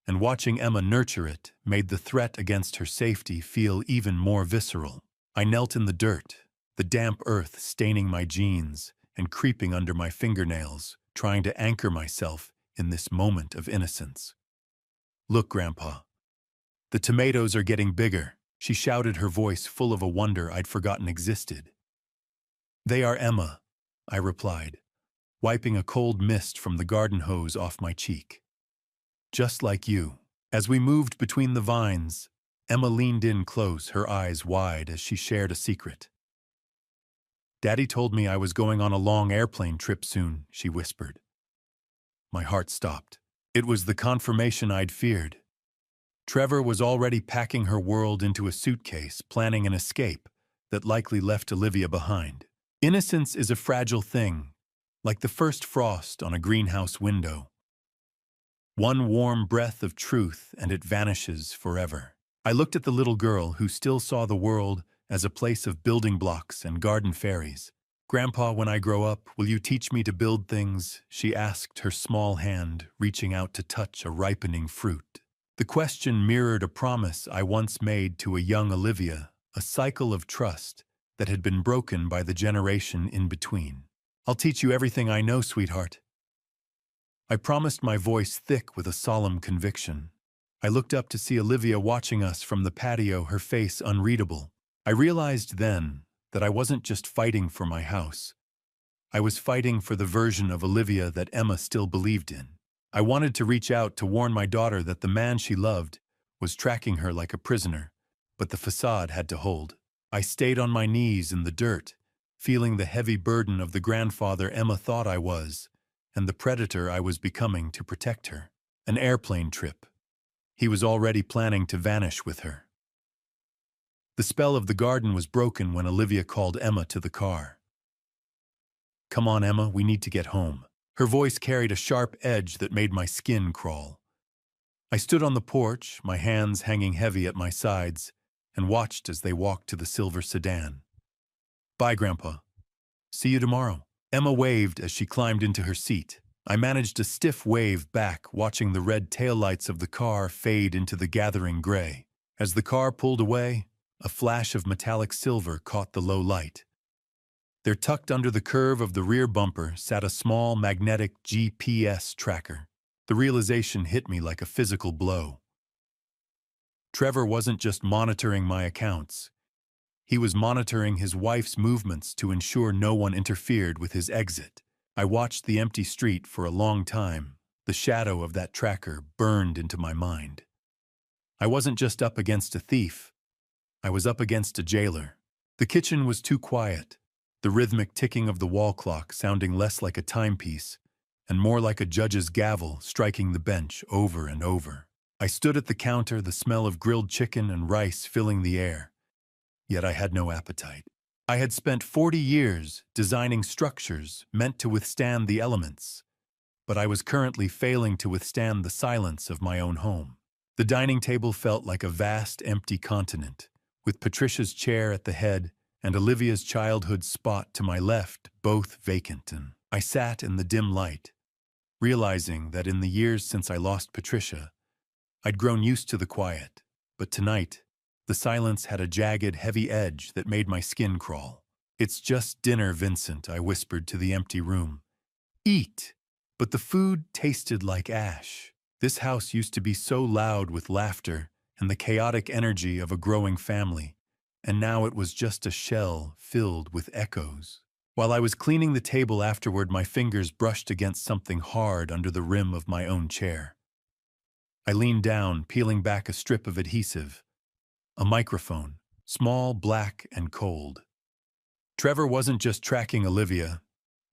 Speaker 1: and watching Emma nurture it made the threat against her safety feel even more visceral. I knelt in the dirt, the damp earth staining my jeans and creeping under my fingernails, trying to anchor myself in this moment of innocence. "Look, Grandpa, the tomatoes are getting bigger," she shouted, her voice full of a wonder I'd forgotten existed. "They are, Emma," I replied, wiping a cold mist from the garden hose off my cheek. "Just like you." As we moved between the vines, Emma leaned in close, her eyes wide as she shared a secret. "Daddy told me I was going on a long airplane trip soon," she whispered. My heart stopped. It was the confirmation I'd feared. Trevor was already packing her world into a suitcase, planning an escape that likely left Olivia behind. Innocence is a fragile thing, like the first frost on a greenhouse window. One warm breath of truth and it vanishes forever. I looked at the little girl who still saw the world as a place of building blocks and garden fairies. "Grandpa, when I grow up, will you teach me to build things?" she asked, her small hand reaching out to touch a ripening fruit. The question mirrored a promise I once made to a young Olivia, a cycle of trust that had been broken by the generation in between. "I'll teach you everything I know, sweetheart." I promised, my voice thick with a solemn conviction. I looked up to see Olivia watching us from the patio, her face unreadable. I realized then that I wasn't just fighting for my house. I was fighting for the version of Olivia that Emma still believed in. I wanted to reach out to warn my daughter that the man she loved was tracking her like a prisoner, but the facade had to hold. I stayed on my knees in the dirt, feeling the heavy burden of the grandfather Emma thought I was, and the predator I was becoming to protect her. An airplane trip. He was already planning to vanish with her. The spell of the garden was broken when Olivia called Emma to the car. "Come on, Emma, we need to get home." Her voice carried a sharp edge that made my skin crawl. I stood on the porch, my hands hanging heavy at my sides, and watched as they walked to the silver sedan. "Bye, Grandpa. See you tomorrow." Emma waved as she climbed into her seat. I managed a stiff wave back, watching the red taillights of the car fade into the gathering gray. As the car pulled away, a flash of metallic silver caught the low light. There, tucked under the curve of the rear bumper, sat a small magnetic GPS tracker. The realization hit me like a physical blow. Trevor wasn't just monitoring my accounts. He was monitoring his wife's movements to ensure no one interfered with his exit. I watched the empty street for a long time. The shadow of that tracker burned into my mind. I wasn't just up against a thief. I was up against a jailer. The kitchen was too quiet, the rhythmic ticking of the wall clock sounding less like a timepiece and more like a judge's gavel striking the bench over and over. I stood at the counter, the smell of grilled chicken and rice filling the air. Yet I had no appetite. I had spent 40 years designing structures meant to withstand the elements, but I was currently failing to withstand the silence of my own home. The dining table felt like a vast, empty continent, with Patricia's chair at the head and Olivia's childhood spot to my left, both vacant. And I sat in the dim light, realizing that in the years since I lost Patricia, I'd grown used to the quiet, but tonight, the silence had a jagged, heavy edge that made my skin crawl. "It's just dinner, Vincent," I whispered to the empty room. "Eat." But the food tasted like ash. This house used to be so loud with laughter and the chaotic energy of a growing family, and now it was just a shell filled with echoes. While I was cleaning the table afterward, my fingers brushed against something hard under the rim of my own chair. I leaned down, peeling back a strip of adhesive. A microphone, small, black, and cold. Trevor wasn't just tracking Olivia.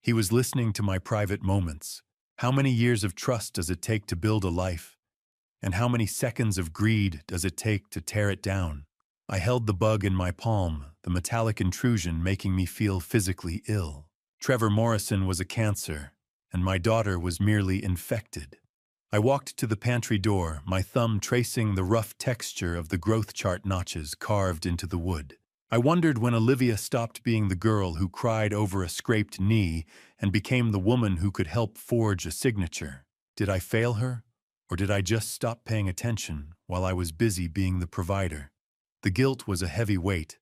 Speaker 1: He was listening to my private moments. How many years of trust does it take to build a life? And how many seconds of greed does it take to tear it down? I held the bug in my palm, the metallic intrusion making me feel physically ill. Trevor Morrison was a cancer, and my daughter was merely infected. I walked to the pantry door, my thumb tracing the rough texture of the growth chart notches carved into the wood. I wondered when Olivia stopped being the girl who cried over a scraped knee and became the woman who could help forge a signature. Did I fail her, or did I just stop paying attention while I was busy being the provider? The guilt was a heavy weight,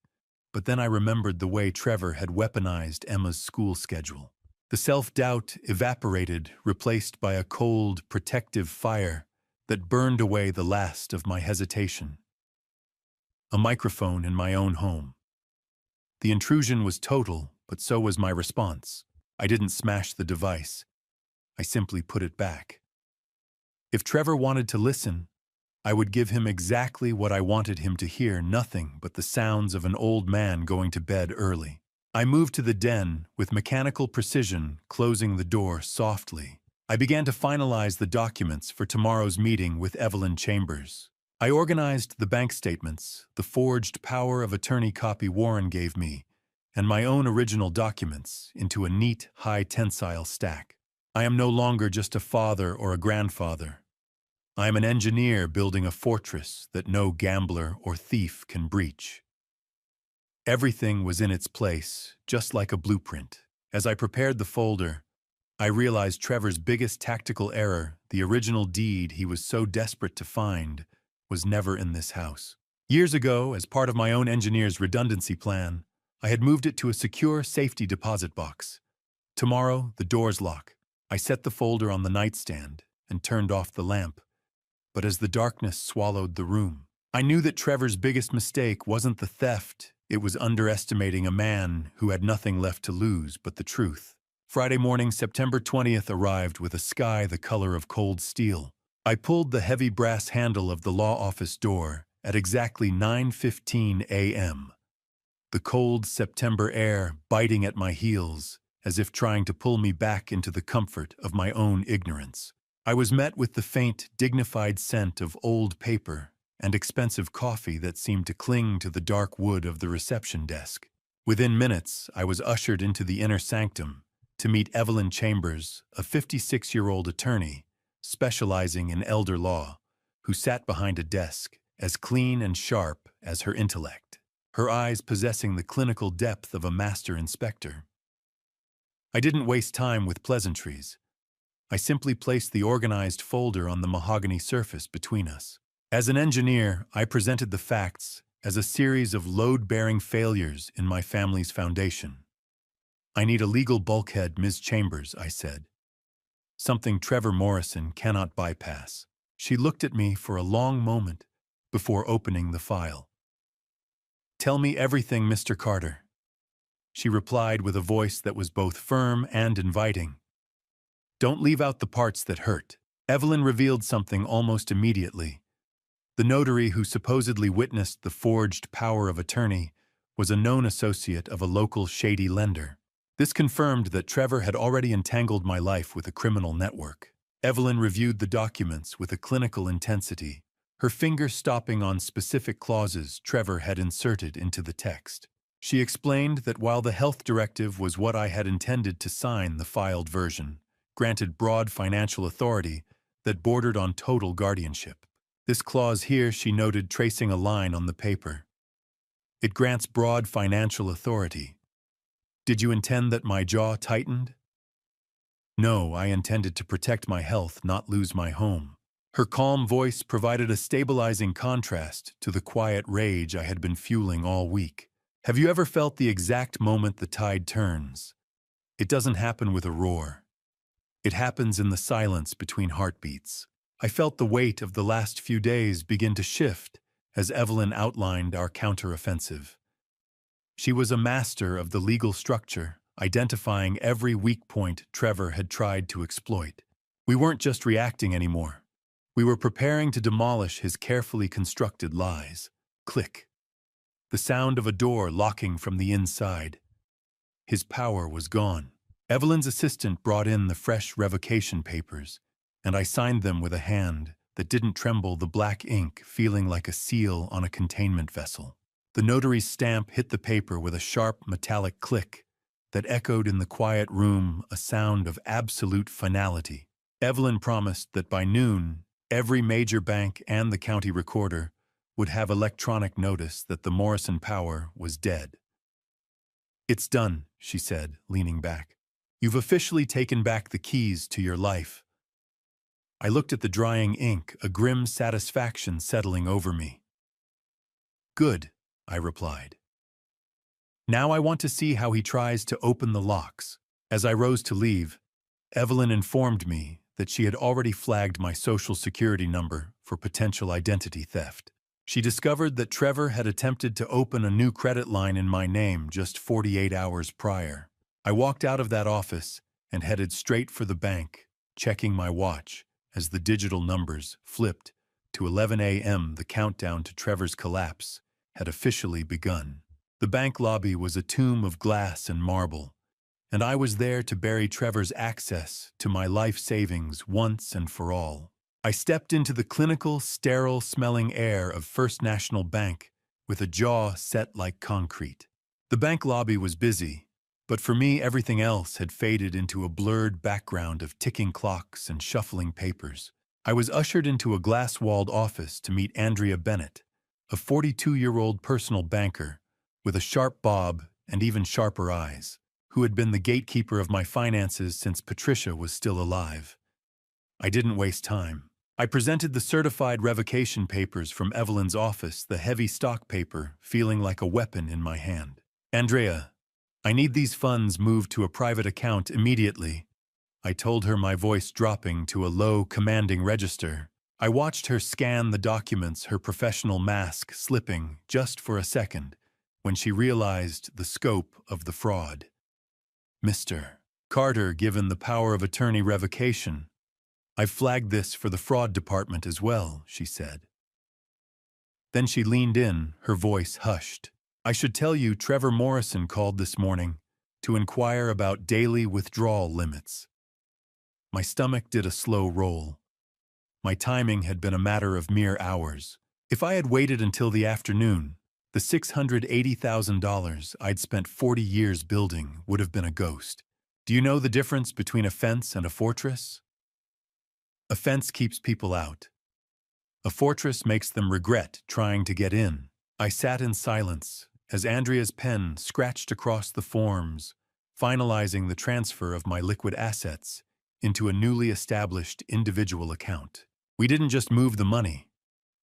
Speaker 1: but then I remembered the way Trevor had weaponized Emma's school schedule. The self-doubt evaporated, replaced by a cold, protective fire that burned away the last of my hesitation. A microphone in my own home. The intrusion was total, but so was my response. I didn't smash the device. I simply put it back. If Trevor wanted to listen, I would give him exactly what I wanted him to hear, nothing but the sounds of an old man going to bed early. I moved to the den with mechanical precision, closing the door softly. I began to finalize the documents for tomorrow's meeting with Evelyn Chambers. I organized the bank statements, the forged power of attorney copy Warren gave me, and my own original documents into a neat, high-tensile stack. I am no longer just a father or a grandfather. I am an engineer building a fortress that no gambler or thief can breach. Everything was in its place, just like a blueprint. As I prepared the folder, I realized Trevor's biggest tactical error, the original deed he was so desperate to find, was never in this house. Years ago, as part of my own engineer's redundancy plan, I had moved it to a secure safety deposit box. Tomorrow, the doors lock. I set the folder on the nightstand and turned off the lamp. But as the darkness swallowed the room, I knew that Trevor's biggest mistake wasn't the theft, it was underestimating a man who had nothing left to lose but the truth. Friday morning, September 20th, arrived with a sky the color of cold steel. I pulled the heavy brass handle of the law office door at exactly 9:15 a.m. The cold September air biting at my heels, as if trying to pull me back into the comfort of my own ignorance. I was met with the faint, dignified scent of old paper and expensive coffee that seemed to cling to the dark wood of the reception desk. Within minutes, I was ushered into the inner sanctum to meet Evelyn Chambers, a 56-year-old attorney specializing in elder law, who sat behind a desk as clean and sharp as her intellect, her eyes possessing the clinical depth of a master inspector. I didn't waste time with pleasantries. I simply placed the organized folder on the mahogany surface between us. As an engineer, I presented the facts as a series of load-bearing failures in my family's foundation. "I need a legal bulkhead, Ms. Chambers," I said. "Something Trevor Morrison cannot bypass." She looked at me for a long moment before opening the file. "Tell me everything, Mr. Carter," she replied with a voice that was both firm and inviting. "Don't leave out the parts that hurt." Evelyn revealed something almost immediately. The notary who supposedly witnessed the forged power of attorney was a known associate of a local shady lender. This confirmed that Trevor had already entangled my life with a criminal network. Evelyn reviewed the documents with a clinical intensity, her finger stopping on specific clauses Trevor had inserted into the text. She explained that while the health directive was what I had intended to sign, the filed version granted broad financial authority that bordered on total guardianship. This clause here, she noted, tracing a line on the paper. "It grants broad financial authority." Did you intend that? My jaw tightened. No, I intended to protect my health, not lose my home. Her calm voice provided a stabilizing contrast to the quiet rage I had been fueling all week. Have you ever felt the exact moment the tide turns? It doesn't happen with a roar. It happens in the silence between heartbeats. I felt the weight of the last few days begin to shift as Evelyn outlined our counteroffensive. She was a master of the legal structure, identifying every weak point Trevor had tried to exploit. We weren't just reacting anymore. We were preparing to demolish his carefully constructed lies. Click. The sound of a door locking from the inside. His power was gone. Evelyn's assistant brought in the fresh revocation papers, and I signed them with a hand that didn't tremble, the black ink feeling like a seal on a containment vessel. The notary's stamp hit the paper with a sharp metallic click that echoed in the quiet room, a sound of absolute finality. Evelyn promised that by noon, every major bank and the county recorder would have electronic notice that the Morrison power was dead. "It's done," she said, leaning back. "You've officially taken back the keys to your life." I looked at the drying ink, a grim satisfaction settling over me. "Good," I replied. "Now I want to see how he tries to open the locks." As I rose to leave, Evelyn informed me that she had already flagged my social security number for potential identity theft. She discovered that Trevor had attempted to open a new credit line in my name just 48 hours prior. I walked out of that office and headed straight for the bank, checking my watch as the digital numbers flipped to 11 a.m. The countdown to Trevor's collapse had officially begun. The bank lobby was a tomb of glass and marble, and I was there to bury Trevor's access to my life savings once and for all. I stepped into the clinical, sterile-smelling air of First National Bank with a jaw set like concrete. The bank lobby was busy, but for me everything else had faded into a blurred background of ticking clocks and shuffling papers. I was ushered into a glass-walled office to meet Andrea Bennett, a 42-year-old personal banker with a sharp bob and even sharper eyes, who had been the gatekeeper of my finances since Patricia was still alive. I didn't waste time. I presented the certified revocation papers from Evelyn's office, the heavy stock paper feeling like a weapon in my hand. "Andrea, I need these funds moved to a private account immediately," I told her, my voice dropping to a low, commanding register. I watched her scan the documents, her professional mask slipping just for a second, when she realized the scope of the fraud. "Mr. Carter, given the power of attorney revocation, I've flagged this for the fraud department as well," she said. Then she leaned in, her voice hushed. "I should tell you Trevor Morrison called this morning to inquire about daily withdrawal limits." My stomach did a slow roll. My timing had been a matter of mere hours. If I had waited until the afternoon, the $680,000 I'd spent 40 years building would have been a ghost. "Do you know the difference between a fence and a fortress? A fence keeps people out. A fortress makes them regret trying to get in." I sat in silence as Andrea's pen scratched across the forms, finalizing the transfer of my liquid assets into a newly established individual account. We didn't just move the money.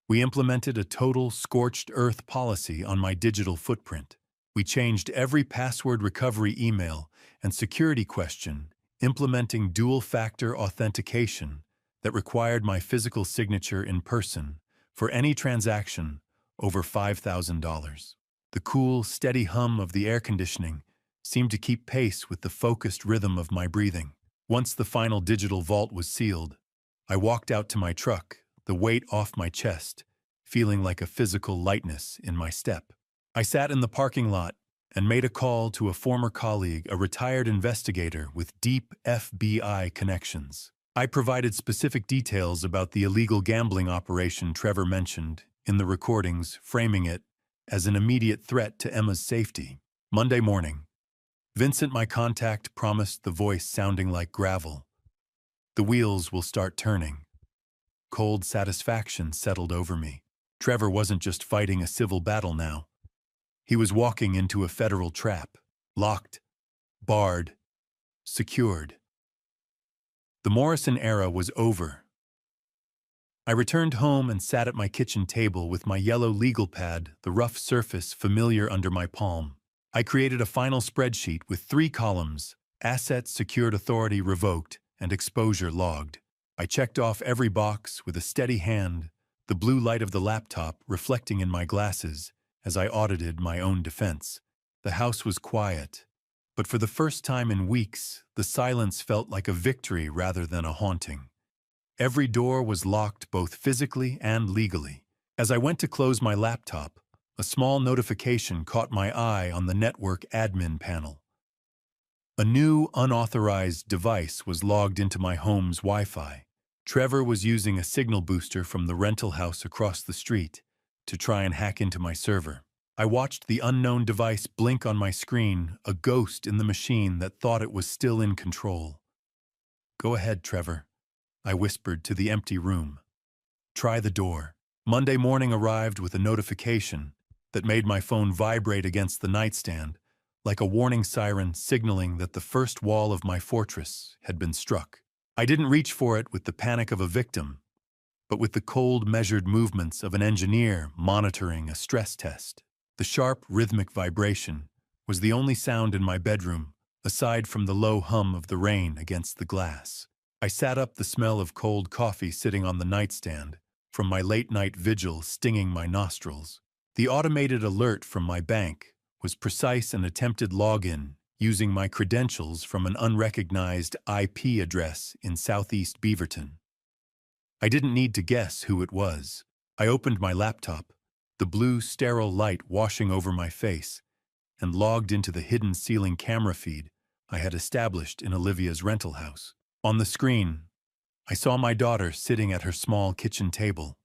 Speaker 1: We implemented a total scorched earth policy on my digital footprint. We changed every password recovery email and security question, implementing dual-factor authentication that required my physical signature in person for any transaction over $5,000. The cool, steady hum of the air conditioning seemed to keep pace with the focused rhythm of my breathing. Once the final digital vault was sealed, I walked out to my truck, the weight off my chest, feeling like a physical lightness in my step. I sat in the parking lot and made a call to a former colleague, a retired investigator with deep FBI connections. I provided specific details about the illegal gambling operation Trevor mentioned in the recordings, framing it as an immediate threat to Emma's safety. Monday morning, Vincent, my contact, promised, the voice sounding like gravel. "The wheels will start turning." Cold satisfaction settled over me. Trevor wasn't just fighting a civil battle now. He was walking into a federal trap, locked, barred, secured. The Morrison era was over. I returned home and sat at my kitchen table with my yellow legal pad, the rough surface familiar under my palm. I created a final spreadsheet with 3 columns: assets, secured authority revoked, and exposure logged. I checked off every box with a steady hand, the blue light of the laptop reflecting in my glasses as I audited my own defense. The house was quiet, but for the first time in weeks, the silence felt like a victory rather than a haunting. Every door was locked both physically and legally. As I went to close my laptop, a small notification caught my eye on the network admin panel. A new, unauthorized device was logged into my home's Wi-Fi. Trevor was using a signal booster from the rental house across the street to try and hack into my server. I watched the unknown device blink on my screen, a ghost in the machine that thought it was still in control. "Go ahead, Trevor," I whispered to the empty room. "Try the door." Monday morning arrived with a notification that made my phone vibrate against the nightstand, like a warning siren signaling that the first wall of my fortress had been struck. I didn't reach for it with the panic of a victim, but with the cold, measured movements of an engineer monitoring a stress test. The sharp, rhythmic vibration was the only sound in my bedroom, aside from the low hum of the rain against the glass. I sat up, the smell of cold coffee sitting on the nightstand from my late-night vigil stinging my nostrils. The automated alert from my bank was precise, an attempted login using my credentials from an unrecognized IP address in southeast Beaverton. I didn't need to guess who it was. I opened my laptop, the blue, sterile light washing over my face, and logged into the hidden ceiling camera feed I had established in Olivia's rental house. On the screen, I saw my daughter sitting at her small kitchen table.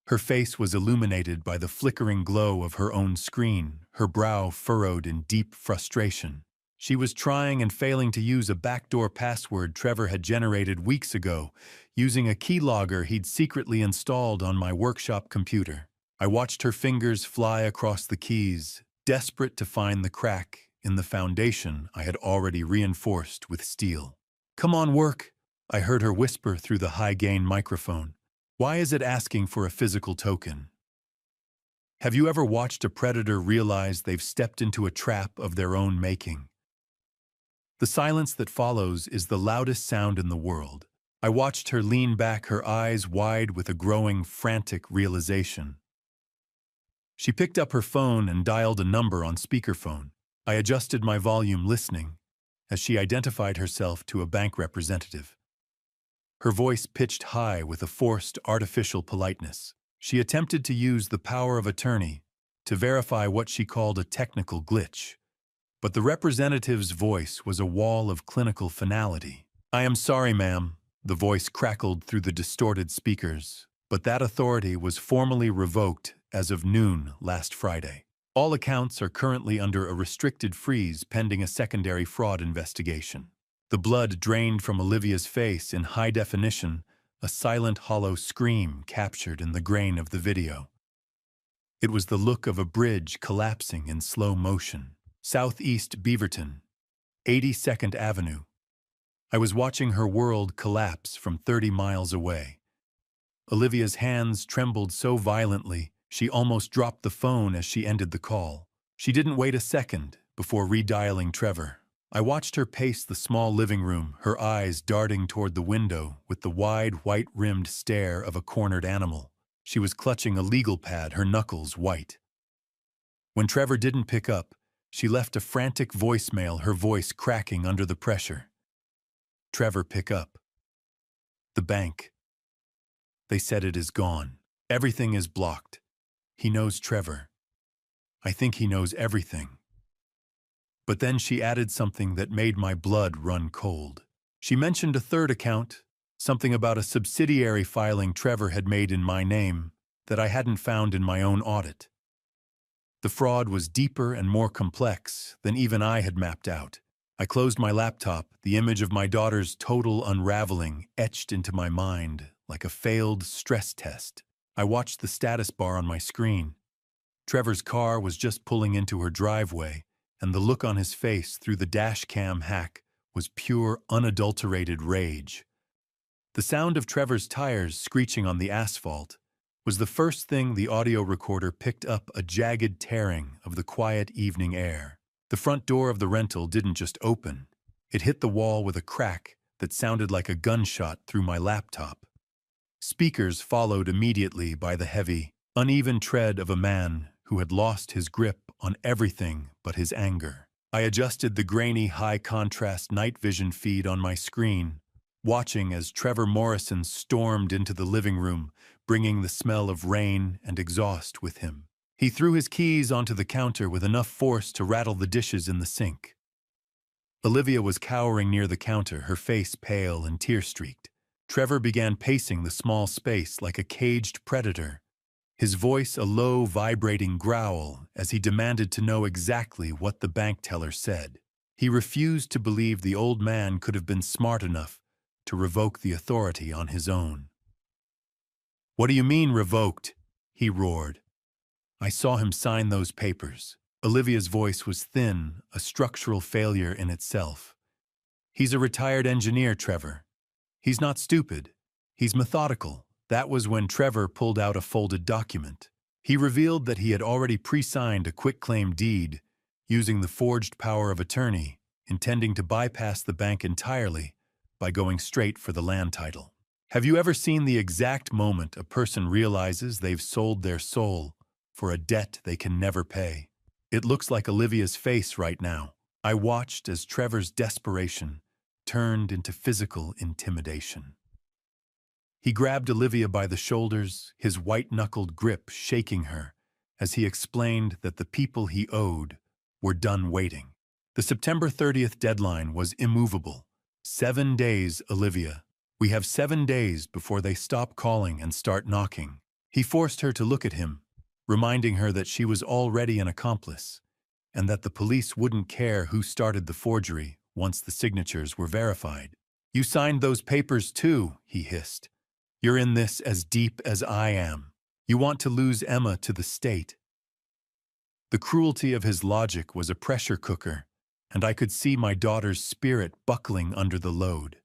Speaker 1: Her face was illuminated by the flickering glow of her own screen, her brow furrowed in deep frustration. She was trying and failing to use a backdoor password Trevor had generated weeks ago, using a keylogger he'd secretly installed on my workshop computer. I watched her fingers fly across the keys, desperate to find the crack in the foundation I had already reinforced with steel. "Come on, work," I heard her whisper through the high-gain microphone. "Why is it asking for a physical token?" Have you ever watched a predator realize they've stepped into a trap of their own making? The silence that follows is the loudest sound in the world. I watched her lean back, her eyes wide with a growing, frantic realization. She picked up her phone and dialed a number on speakerphone. I adjusted my volume, listening, as she identified herself to a bank representative. Her voice pitched high with a forced, artificial politeness. She attempted to use the power of attorney to verify what she called a technical glitch. But the representative's voice was a wall of clinical finality. "I am sorry, ma'am," the voice crackled through the distorted speakers, "but that authority was formally revoked as of noon last Friday. All accounts are currently under a restricted freeze pending a secondary fraud investigation." The blood drained from Olivia's face in high definition, a silent, hollow scream captured in the grain of the video. It was the look of a bridge collapsing in slow motion. Southeast Beaverton, 82nd Avenue. I was watching her world collapse from 30 miles away. Olivia's hands trembled so violently, she almost dropped the phone as she ended the call. She didn't wait a second before redialing Trevor. I watched her pace the small living room, her eyes darting toward the window with the wide, white-rimmed stare of a cornered animal. She was clutching a legal pad, her knuckles white. When Trevor didn't pick up, she left a frantic voicemail, her voice cracking under the pressure. "Trevor, pick up. The bank. They said it is gone. Everything is blocked. He knows Trevor. I think he knows everything." But then she added something that made my blood run cold. She mentioned a third account, something about a subsidiary filing Trevor had made in my name that I hadn't found in my own audit. The fraud was deeper and more complex than even I had mapped out. I closed my laptop, the image of my daughter's total unraveling etched into my mind like a failed stress test. I watched the status bar on my screen. Trevor's car was just pulling into her driveway, and the look on his face through the dash cam hack was pure, unadulterated rage. The sound of Trevor's tires screeching on the asphalt was the first thing the audio recorder picked up, a jagged tearing of the quiet evening air. The front door of the rental didn't just open. It hit the wall with a crack that sounded like a gunshot through my laptop. Speakers followed immediately by the heavy, uneven tread of a man who had lost his grip on everything but his anger. I adjusted the grainy, high-contrast night vision feed on my screen, watching as Trevor Morrison stormed into the living room, bringing the smell of rain and exhaust with him. He threw his keys onto the counter with enough force to rattle the dishes in the sink. Olivia was cowering near the counter, her face pale and tear-streaked. Trevor began pacing the small space like a caged predator, his voice a low, vibrating growl as he demanded to know exactly what the bank teller said. He refused to believe the old man could have been smart enough to revoke the authority on his own. "What do you mean, revoked?" he roared. "I saw him sign those papers." Olivia's voice was thin, a structural failure in itself. "He's a retired engineer, Trevor. He's not stupid. He's methodical." That was when Trevor pulled out a folded document. He revealed that he had already pre-signed a quitclaim deed using the forged power of attorney, intending to bypass the bank entirely by going straight for the land title. Have you ever seen the exact moment a person realizes they've sold their soul for a debt they can never pay? It looks like Olivia's face right now. I watched as Trevor's desperation turned into physical intimidation. He grabbed Olivia by the shoulders, his white-knuckled grip shaking her, as he explained that the people he owed were done waiting. The September 30th deadline was immovable. 7 days, Olivia. We have 7 days before they stop calling and start knocking. He forced her to look at him, reminding her that she was already an accomplice, and that the police wouldn't care who started the forgery once the signatures were verified. You signed those papers too, he hissed. You're in this as deep as I am. You want to lose Emma to the state. The cruelty of his logic was a pressure cooker, and I could see my daughter's spirit buckling under the load.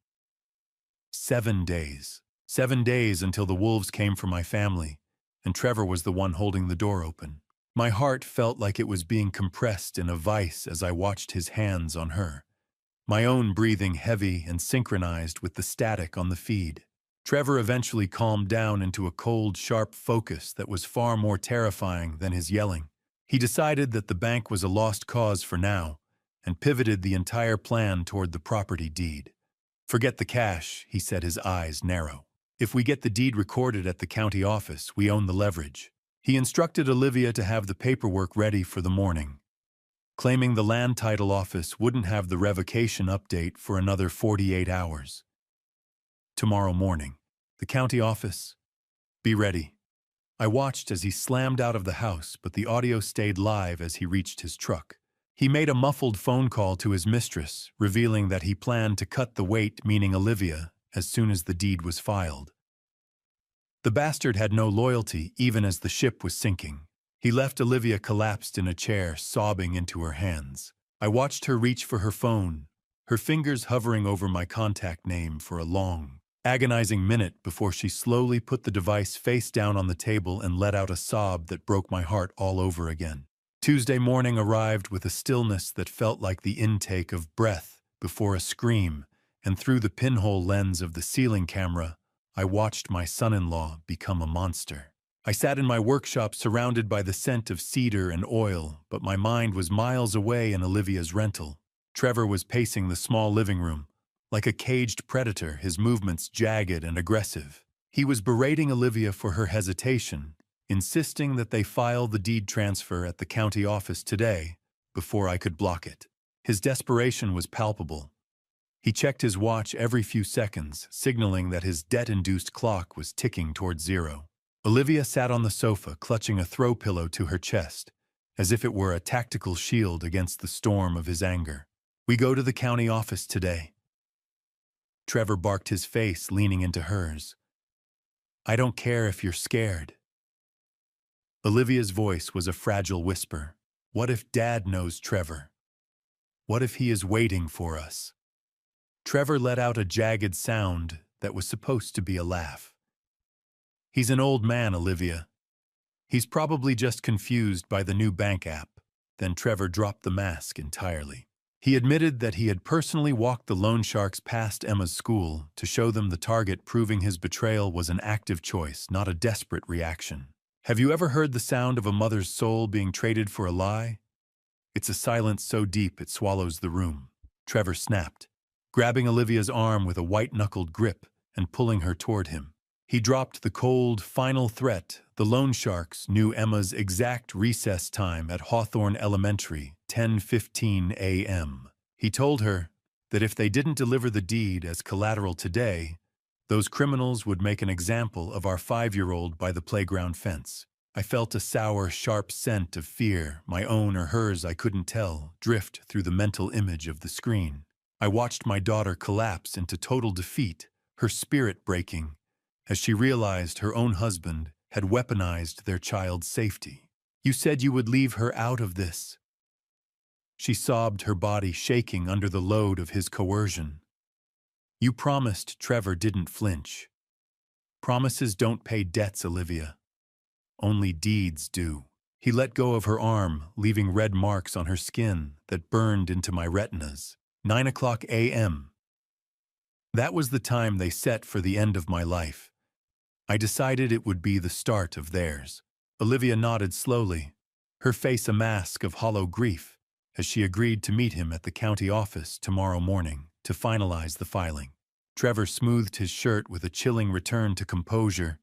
Speaker 1: 7 days. 7 days until the wolves came for my family, and Trevor was the one holding the door open. My heart felt like it was being compressed in a vice as I watched his hands on her, my own breathing heavy and synchronized with the static on the feed. Trevor eventually calmed down into a cold, sharp focus that was far more terrifying than his yelling. He decided that the bank was a lost cause for now, and pivoted the entire plan toward the property deed. Forget the cash, he said, his eyes narrow. If we get the deed recorded at the county office, we own the leverage. He instructed Olivia to have the paperwork ready for the morning, claiming the land title office wouldn't have the revocation update for another 48 hours. Tomorrow morning, the county office. Be ready. I watched as he slammed out of the house, but the audio stayed live as he reached his truck. He made a muffled phone call to his mistress, revealing that he planned to cut the wait, meaning Olivia, as soon as the deed was filed. The bastard had no loyalty even as the ship was sinking. He left Olivia collapsed in a chair, sobbing into her hands. I watched her reach for her phone, her fingers hovering over my contact name for a long, agonizing minute before she slowly put the device face down on the table and let out a sob that broke my heart all over again. Tuesday morning arrived with a stillness that felt like the intake of breath before a scream, and through the pinhole lens of the ceiling camera, I watched my son-in-law become a monster. I sat in my workshop surrounded by the scent of cedar and oil, but my mind was miles away in Olivia's rental. Trevor was pacing the small living room, like a caged predator, his movements jagged and aggressive. He was berating Olivia for her hesitation, insisting that they file the deed transfer at the county office today before I could block it. His desperation was palpable. He checked his watch every few seconds, signaling that his debt-induced clock was ticking toward zero. Olivia sat on the sofa, clutching a throw pillow to her chest, as if it were a tactical shield against the storm of his anger. We go to the county office today. Trevor barked, his face leaning into hers. I don't care if you're scared. Olivia's voice was a fragile whisper. What if Dad knows Trevor? What if he is waiting for us? Trevor let out a jagged sound that was supposed to be a laugh. He's an old man, Olivia. He's probably just confused by the new bank app. Then Trevor dropped the mask entirely. He admitted that he had personally walked the loan sharks past Emma's school to show them the target, proving his betrayal was an active choice, not a desperate reaction. Have you ever heard the sound of a mother's soul being traded for a lie? It's a silence so deep it swallows the room. Trevor snapped, grabbing Olivia's arm with a white-knuckled grip and pulling her toward him. He dropped the cold, final threat. The loan sharks knew Emma's exact recess time at Hawthorne Elementary, 10:15 a.m. He told her that if they didn't deliver the deed as collateral today, those criminals would make an example of our 5-year-old by the playground fence. I felt a sour, sharp scent of fear, my own or hers I couldn't tell, drift through the mental image of the screen. I watched my daughter collapse into total defeat, her spirit breaking, as she realized her own husband had weaponized their child's safety. You said you would leave her out of this. She sobbed, her body shaking under the load of his coercion. You promised. Trevor didn't flinch. Promises don't pay debts, Olivia. Only deeds do. He let go of her arm, leaving red marks on her skin that burned into my retinas. 9:00 a.m. That was the time they set for the end of my life. I decided it would be the start of theirs. Olivia nodded slowly, her face a mask of hollow grief, as she agreed to meet him at the county office tomorrow morning to finalize the filing. Trevor smoothed his shirt with a chilling return to composure,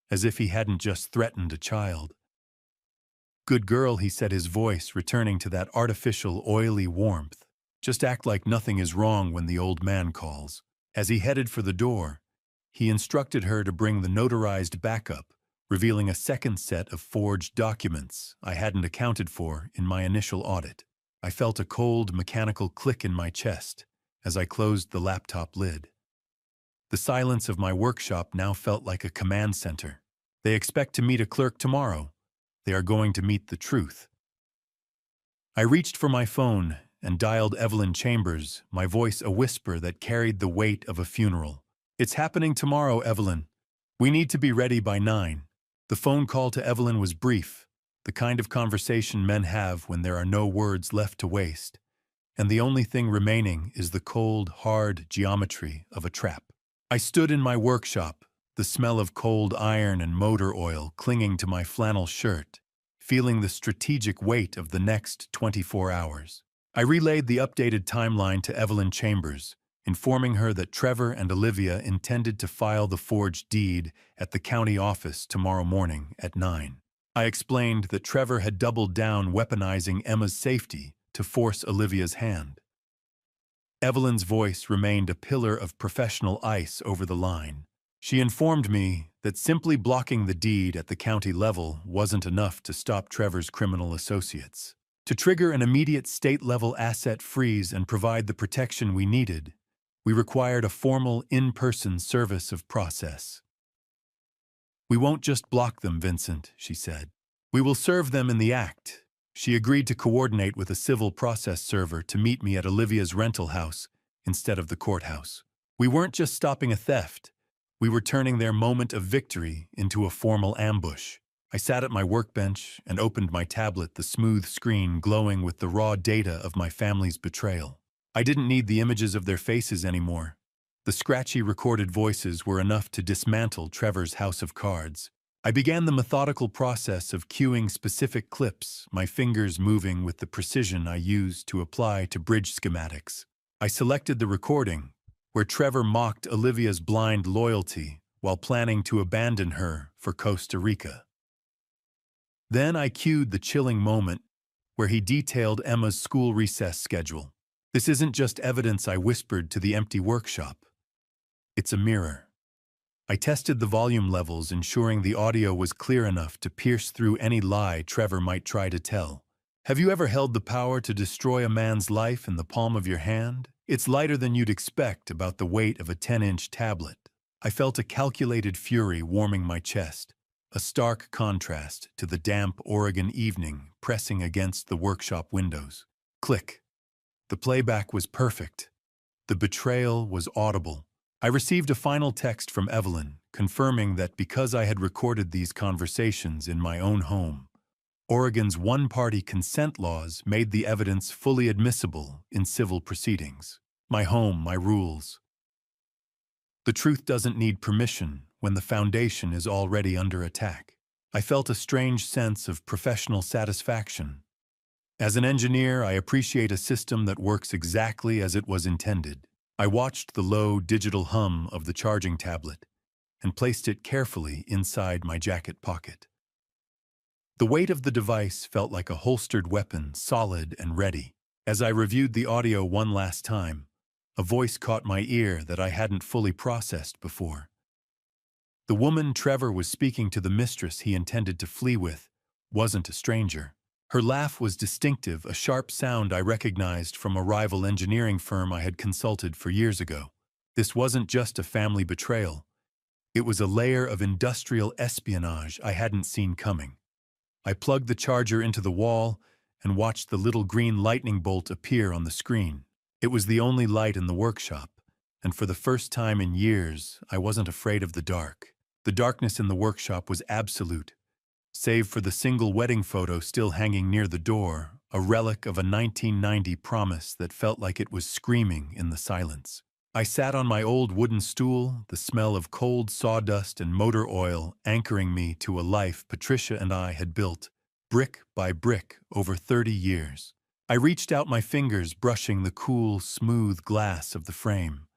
Speaker 1: as if he hadn't just threatened a child. Good girl, he said, his voice returning to that artificial, oily warmth. Just act like nothing is wrong when the old man calls. As he headed for the door, He instructed her to bring the notarized backup, revealing a second set of forged documents I hadn't accounted for in my initial audit. I felt a cold, mechanical click in my chest as I closed the laptop lid. The silence of my workshop now felt like a command center. They expect to meet a clerk tomorrow. They are going to meet the truth. I reached for my phone and dialed Evelyn Chambers, my voice a whisper that carried the weight of a funeral. "It's happening tomorrow, Evelyn. We need to be ready by 9. The phone call to Evelyn was brief, the kind of conversation men have when there are no words left to waste, and the only thing remaining is the cold, hard geometry of a trap. I stood in my workshop, the smell of cold iron and motor oil clinging to my flannel shirt, feeling the strategic weight of the next 24 hours. I relayed the updated timeline to Evelyn Chambers, informing her that Trevor and Olivia intended to file the forged deed at the county office tomorrow morning at 9. I explained that Trevor had doubled down weaponizing Emma's safety to force Olivia's hand. Evelyn's voice remained a pillar of professional ice over the line. She informed me that simply blocking the deed at the county level wasn't enough to stop Trevor's criminal associates. To trigger an immediate state-level asset freeze and provide the protection we needed, we required a formal in-person service of process. "We won't just block them, Vincent," she said. "We will serve them in the act." She agreed to coordinate with a civil process server to meet me at Olivia's rental house instead of the courthouse. We weren't just stopping a theft. We were turning their moment of victory into a formal ambush. I sat at my workbench and opened my tablet, the smooth screen glowing with the raw data of my family's betrayal. I didn't need the images of their faces anymore. The scratchy recorded voices were enough to dismantle Trevor's house of cards. I began the methodical process of cueing specific clips, my fingers moving with the precision I used to apply to bridge schematics. I selected the recording, where Trevor mocked Olivia's blind loyalty while planning to abandon her for Costa Rica. Then I cued the chilling moment where he detailed Emma's school recess schedule. "This isn't just evidence," I whispered to the empty workshop. "It's a mirror." I tested the volume levels, ensuring the audio was clear enough to pierce through any lie Trevor might try to tell. "Have you ever held the power to destroy a man's life in the palm of your hand? It's lighter than you'd expect, about the weight of a 10-inch tablet." I felt a calculated fury warming my chest, a stark contrast to the damp Oregon evening pressing against the workshop windows. Click. The playback was perfect. The betrayal was audible. I received a final text from Evelyn, confirming that because I had recorded these conversations in my own home, Oregon's one-party consent laws made the evidence fully admissible in civil proceedings. My home, my rules. The truth doesn't need permission when the foundation is already under attack. I felt a strange sense of professional satisfaction. As an engineer, I appreciate a system that works exactly as it was intended. I watched the low digital hum of the charging tablet and placed it carefully inside my jacket pocket. The weight of the device felt like a holstered weapon, solid and ready. As I reviewed the audio one last time, a voice caught my ear that I hadn't fully processed before. The woman Trevor was speaking to, the mistress he intended to flee with, wasn't a stranger. Her laugh was distinctive, a sharp sound I recognized from a rival engineering firm I had consulted for years ago. This wasn't just a family betrayal. It was a layer of industrial espionage I hadn't seen coming. I plugged the charger into the wall and watched the little green lightning bolt appear on the screen. It was the only light in the workshop, and for the first time in years, I wasn't afraid of the dark. The darkness in the workshop was absolute, save for the single wedding photo still hanging near the door, a relic of a 1990 promise that felt like it was screaming in the silence. I sat on my old wooden stool, the smell of cold sawdust and motor oil anchoring me to a life Patricia and I had built, brick by brick, over 30 years. I reached out my fingers, brushing the cool, smooth glass of the frame.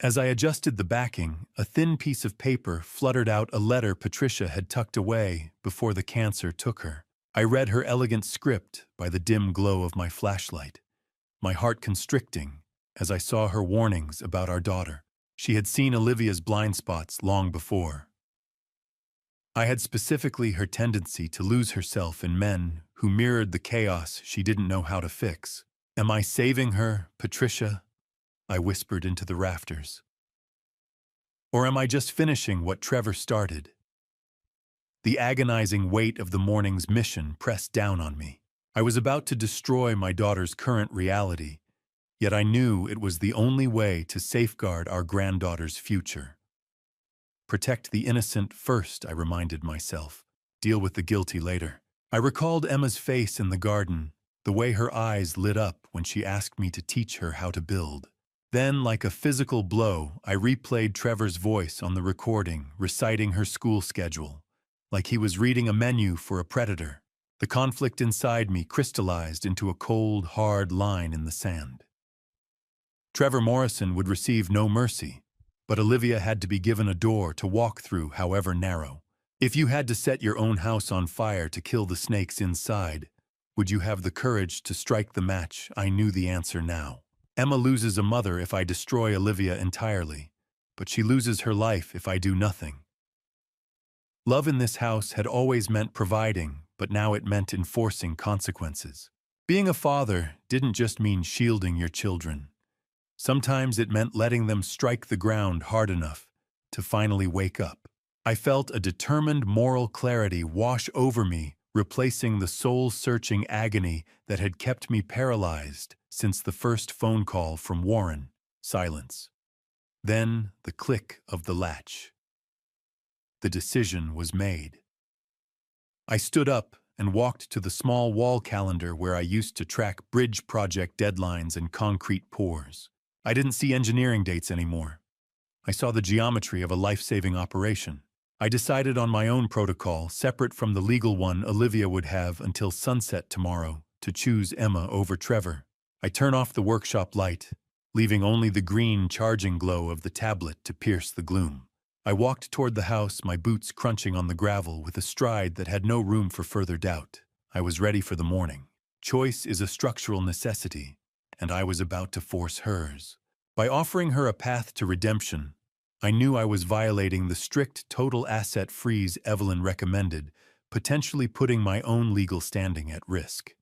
Speaker 1: As I adjusted the backing, a thin piece of paper fluttered out, a letter Patricia had tucked away before the cancer took her. I read her elegant script by the dim glow of my flashlight, my heart constricting as I saw her warnings about our daughter. She had seen Olivia's blind spots long before. I had specifically her tendency to lose herself in men who mirrored the chaos she didn't know how to fix. "Am I saving her, Patricia?" I whispered into the rafters. "Or am I just finishing what Trevor started?" The agonizing weight of the morning's mission pressed down on me. I was about to destroy my daughter's current reality, yet I knew it was the only way to safeguard our granddaughter's future. Protect the innocent first, I reminded myself. Deal with the guilty later. I recalled Emma's face in the garden, the way her eyes lit up when she asked me to teach her how to build. Then, like a physical blow, I replayed Trevor's voice on the recording, reciting her school schedule, like he was reading a menu for a predator. The conflict inside me crystallized into a cold, hard line in the sand. Trevor Morrison would receive no mercy, but Olivia had to be given a door to walk through, however narrow. If you had to set your own house on fire to kill the snakes inside, would you have the courage to strike the match? I knew the answer now. Emma loses a mother if I destroy Olivia entirely, but she loses her life if I do nothing. Love in this house had always meant providing, but now it meant enforcing consequences. Being a father didn't just mean shielding your children. Sometimes it meant letting them strike the ground hard enough to finally wake up. I felt a determined moral clarity wash over me, replacing the soul-searching agony that had kept me paralyzed since the first phone call from Warren. Silence. Then the click of the latch. The decision was made. I stood up and walked to the small wall calendar where I used to track bridge project deadlines and concrete pours. I didn't see engineering dates anymore. I saw the geometry of a life-saving operation. I decided on my own protocol, separate from the legal one Olivia would have until sunset tomorrow, to choose Emma over Trevor. I turn off the workshop light, leaving only the green charging glow of the tablet to pierce the gloom. I walked toward the house, my boots crunching on the gravel with a stride that had no room for further doubt. I was ready for the morning. Choice is a structural necessity, and I was about to force hers. By offering her a path to redemption, I knew I was violating the strict total asset freeze Evelyn recommended, potentially putting my own legal standing at risk.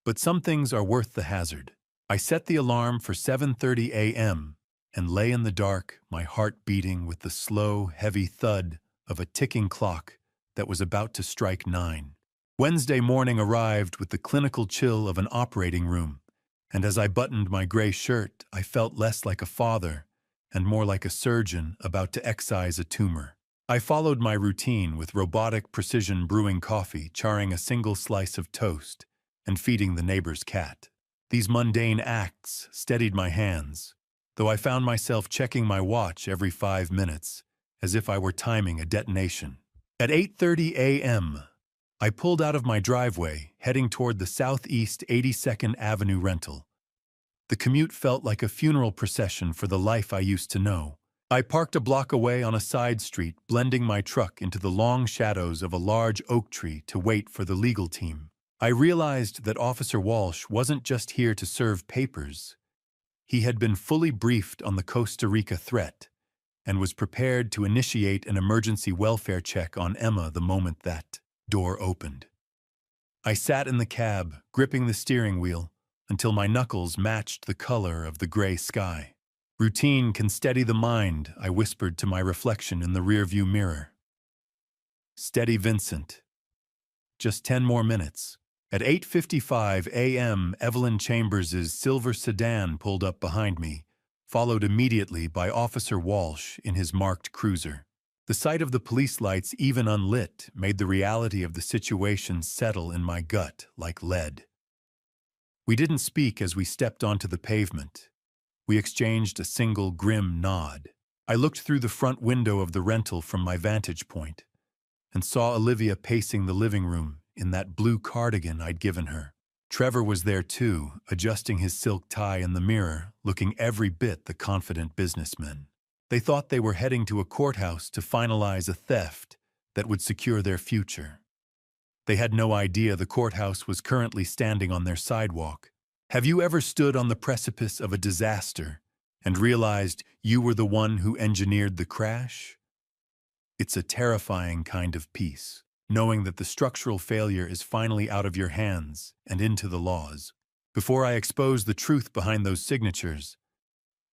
Speaker 1: But some things are worth the hazard. I set the alarm for 7:30 a.m., and lay in the dark, my heart beating with the slow, heavy thud of a ticking clock that was about to strike 9. Wednesday morning arrived with the clinical chill of an operating room, and as I buttoned my gray shirt, I felt less like a father and more like a surgeon about to excise a tumor. I followed my routine with robotic precision, brewing coffee, charring a single slice of toast, and feeding the neighbor's cat. These mundane acts steadied my hands, though I found myself checking my watch every 5 minutes, as if I were timing a detonation. At 8:30 a.m., I pulled out of my driveway, heading toward the Southeast 82nd Avenue rental. The commute felt like a funeral procession for the life I used to know. I parked a block away on a side street, blending my truck into the long shadows of a large oak tree to wait for the legal team. I realized that Officer Walsh wasn't just here to serve papers. He had been fully briefed on the Costa Rica threat and was prepared to initiate an emergency welfare check on Emma the moment that door opened. I sat in the cab, gripping the steering wheel, until my knuckles matched the color of the gray sky. "Routine can steady the mind," I whispered to my reflection in the rearview mirror. "Steady, Vincent. Just 10 more minutes." At 8:55 a.m., Evelyn Chambers's silver sedan pulled up behind me, followed immediately by Officer Walsh in his marked cruiser. The sight of the police lights, even unlit, made the reality of the situation settle in my gut like lead. We didn't speak as we stepped onto the pavement. We exchanged a single grim nod. I looked through the front window of the rental from my vantage point and saw Olivia pacing the living room in that blue cardigan I'd given her. Trevor was there too, adjusting his silk tie in the mirror, looking every bit the confident businessman. They thought they were heading to a courthouse to finalize a theft that would secure their future. They had no idea the courthouse was currently standing on their sidewalk. Have you ever stood on the precipice of a disaster and realized you were the one who engineered the crash? It's a terrifying kind of peace, knowing that the structural failure is finally out of your hands and into the laws. Before I expose the truth behind those signatures,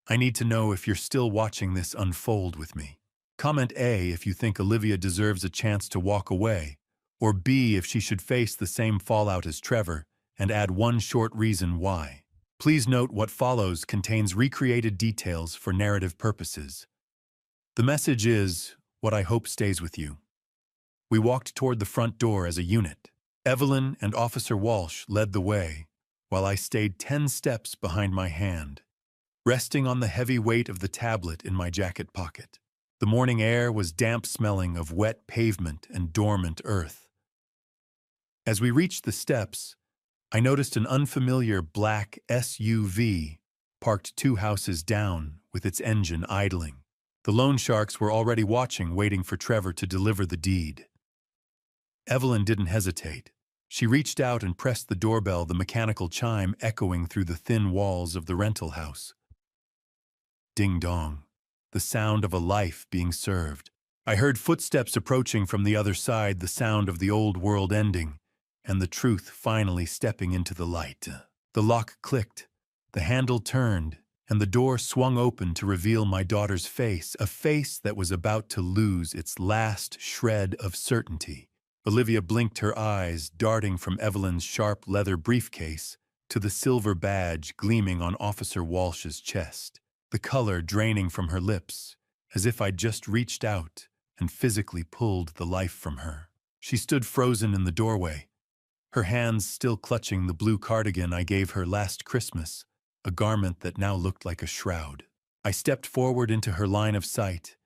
Speaker 1: I need to know if you're still watching this unfold with me. Comment A if you think Olivia deserves a chance to walk away, or B if she should face the same fallout as Trevor, and add one short reason why. Please note what follows contains recreated details for narrative purposes. The message is what I hope stays with you. We walked toward the front door as a unit. Evelyn and Officer Walsh led the way, while I stayed 10 steps behind my hand, resting on the heavy weight of the tablet in my jacket pocket. The morning air was damp, smelling of wet pavement and dormant earth. As we reached the steps, I noticed an unfamiliar black SUV parked 2 houses down with its engine idling. The loan sharks were already watching, waiting for Trevor to deliver the deed. Evelyn didn't hesitate. She reached out and pressed the doorbell, the mechanical chime echoing through the thin walls of the rental house. Ding-dong, the sound of a life being served. I heard footsteps approaching from the other side, the sound of the old world ending, and the truth finally stepping into the light. The lock clicked, the handle turned, and the door swung open to reveal my daughter's face, a face that was about to lose its last shred of certainty. Olivia blinked her eyes, darting from Evelyn's sharp leather briefcase to the silver badge gleaming on Officer Walsh's chest, the color draining from her lips, as if I'd just reached out and physically pulled the life from her. She stood frozen in the doorway, her hands still clutching the blue cardigan I gave her last Christmas, a garment that now looked like a shroud. I stepped forward into her line of sight,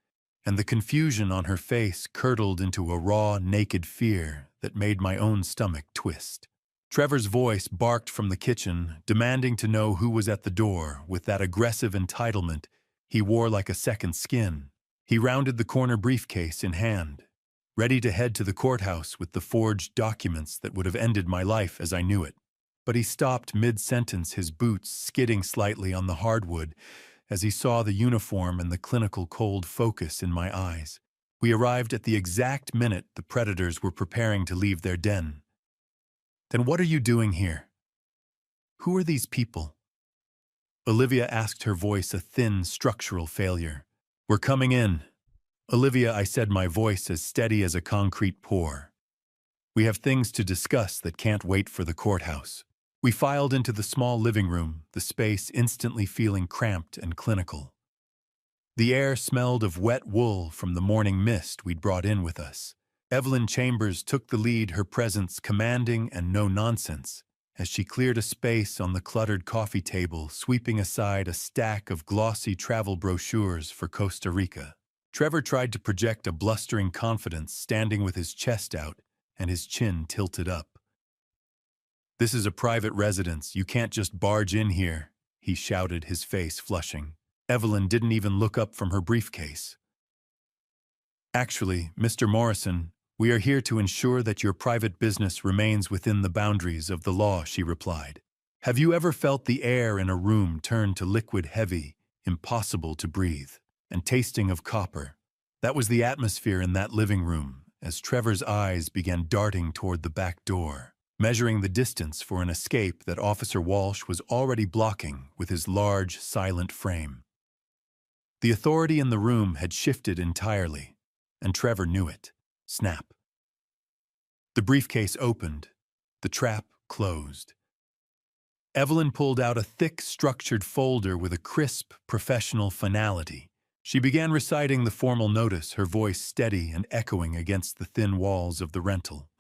Speaker 1: and the confusion on her face curdled into a raw, naked fear that made my own stomach twist. Trevor's voice barked from the kitchen, demanding to know who was at the door with that aggressive entitlement he wore like a second skin. He rounded the corner, briefcase in hand, ready to head to the courthouse with the forged documents that would have ended my life as I knew it. But he stopped mid-sentence, his boots skidding slightly on the hardwood as he saw the uniform and the clinical cold focus in my eyes. We arrived at the exact minute the predators were preparing to leave their den. Then what are you doing here? Who are these people? Olivia asked, her voice a thin structural failure. We're coming in. Olivia, I said, my voice as steady as a concrete pour. We have things to discuss that can't wait for the courthouse. We filed into the small living room, the space instantly feeling cramped and clinical. The air smelled of wet wool from the morning mist we'd brought in with us. Evelyn Chambers took the lead, her presence commanding and no nonsense, as she cleared a space on the cluttered coffee table, sweeping aside a stack of glossy travel brochures for Costa Rica. Trevor tried to project a blustering confidence, standing with his chest out and his chin tilted up. This is a private residence. You can't just barge in here, he shouted, his face flushing. Evelyn didn't even look up from her briefcase. Actually, Mr. Morrison, we are here to ensure that your private business remains within the boundaries of the law, she replied. Have you ever felt the air in a room turn to liquid, heavy, impossible to breathe, and tasting of copper? That was the atmosphere in that living room as Trevor's eyes began darting toward the back door, measuring the distance for an escape that Officer Walsh was already blocking with his large, silent frame. The authority in the room had shifted entirely, and Trevor knew it. Snap. The briefcase opened. The trap closed. Evelyn pulled out a thick, structured folder with a crisp, professional finality. She began reciting the formal notice, her voice steady and echoing against the thin walls of the rental.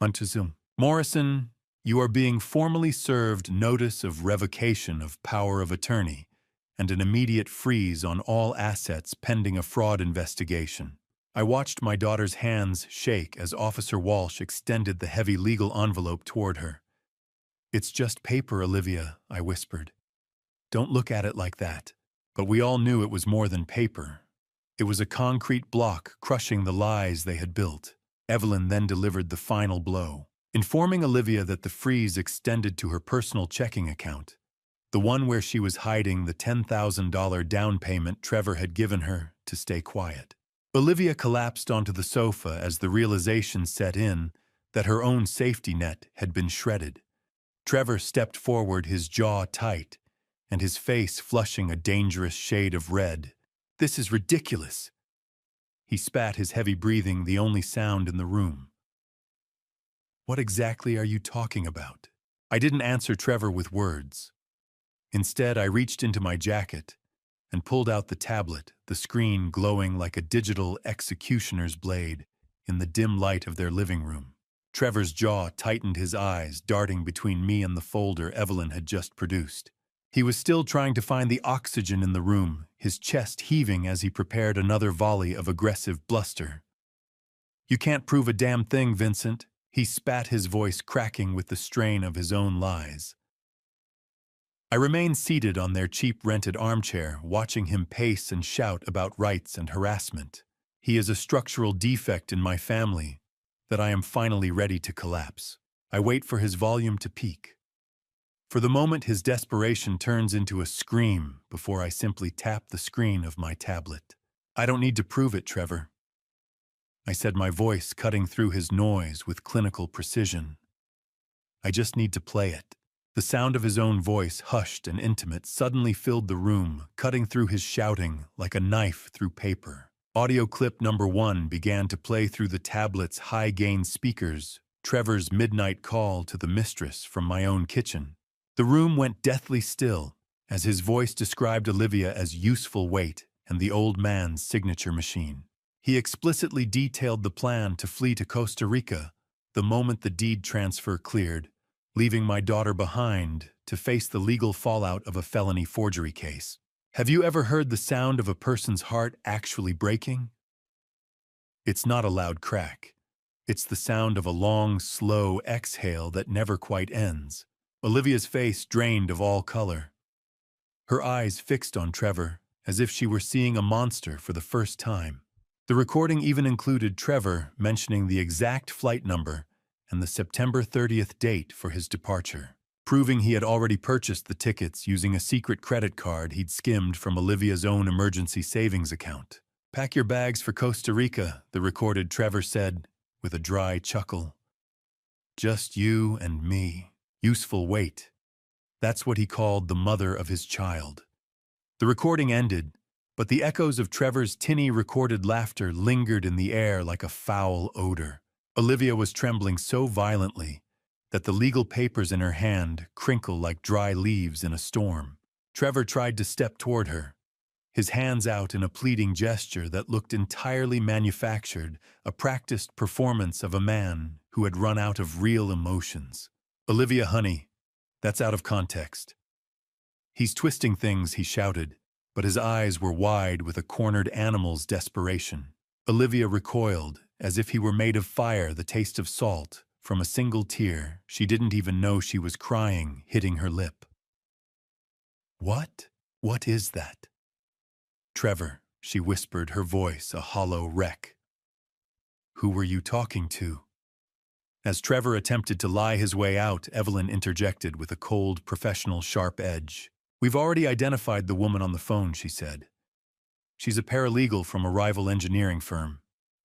Speaker 1: Morrison, you are being formally served notice of revocation of power of attorney and an immediate freeze on all assets pending a fraud investigation. I watched my daughter's hands shake as Officer Walsh extended the heavy legal envelope toward her. It's just paper, Olivia, I whispered. Don't look at it like that. But we all knew it was more than paper. It was a concrete block crushing the lies they had built. Evelyn then delivered the final blow, informing Olivia that the freeze extended to her personal checking account. The one where she was hiding the $10,000 down payment Trevor had given her to stay quiet. Olivia collapsed onto the sofa as the realization set in that her own safety net had been shredded. Trevor stepped forward, his jaw tight, and his face flushing a dangerous shade of red. "This is ridiculous." He spat, his heavy breathing the only sound in the room. "What exactly are you talking about?" I didn't answer Trevor with words. Instead, I reached into my jacket and pulled out the tablet, the screen glowing like a digital executioner's blade in the dim light of their living room. Trevor's jaw tightened, his eyes darting between me and the folder Evelyn had just produced. He was still trying to find the oxygen in the room, his chest heaving as he prepared another volley of aggressive bluster. "You can't prove a damn thing, Vincent," he spat, his voice cracking with the strain of his own lies. I remained seated on their cheap rented armchair, watching him pace and shout about rights and harassment. He is a structural defect in my family that I am finally ready to collapse. I wait for his volume to peak. For the moment, his desperation turns into a scream before I simply tap the screen of my tablet. "I don't need to prove it, Trevor," I said, my voice cutting through his noise with clinical precision. "I just need to play it." The sound of his own voice, hushed and intimate, suddenly filled the room, cutting through his shouting like a knife through paper. Audio clip number 1 began to play through the tablet's high-gain speakers, Trevor's midnight call to the mistress from my own kitchen. The room went deathly still as his voice described Olivia as useful weight and the old man's signature machine. He explicitly detailed the plan to flee to Costa Rica the moment the deed transfer cleared, leaving my daughter behind to face the legal fallout of a felony forgery case. Have you ever heard the sound of a person's heart actually breaking? It's not a loud crack. It's the sound of a long, slow exhale that never quite ends. Olivia's face drained of all color, her eyes fixed on Trevor, as if she were seeing a monster for the first time. The recording even included Trevor mentioning the exact flight number and the September 30th date for his departure, proving he had already purchased the tickets using a secret credit card he'd skimmed from Olivia's own emergency savings account. "Pack your bags for Costa Rica," the recorded Trevor said, with a dry chuckle. "Just you and me. Useful weight." That's what he called the mother of his child. The recording ended, but the echoes of Trevor's tinny recorded laughter lingered in the air like a foul odor. Olivia was trembling so violently that the legal papers in her hand crinkled like dry leaves in a storm. Trevor tried to step toward her, his hands out in a pleading gesture that looked entirely manufactured, a practiced performance of a man who had run out of real emotions. "Olivia, honey, that's out of context." "He's twisting things," he shouted, but his eyes were wide with a cornered animal's desperation. Olivia recoiled, as if he were made of fire, the taste of salt, from a single tear she didn't even know she was crying, hitting her lip. What is that?" "Trevor," she whispered, her voice a hollow wreck. "Who were you talking to?" As Trevor attempted to lie his way out, Evelyn interjected with a cold, professional, sharp edge. "We've already identified the woman on the phone," she said. "She's a paralegal from a rival engineering firm.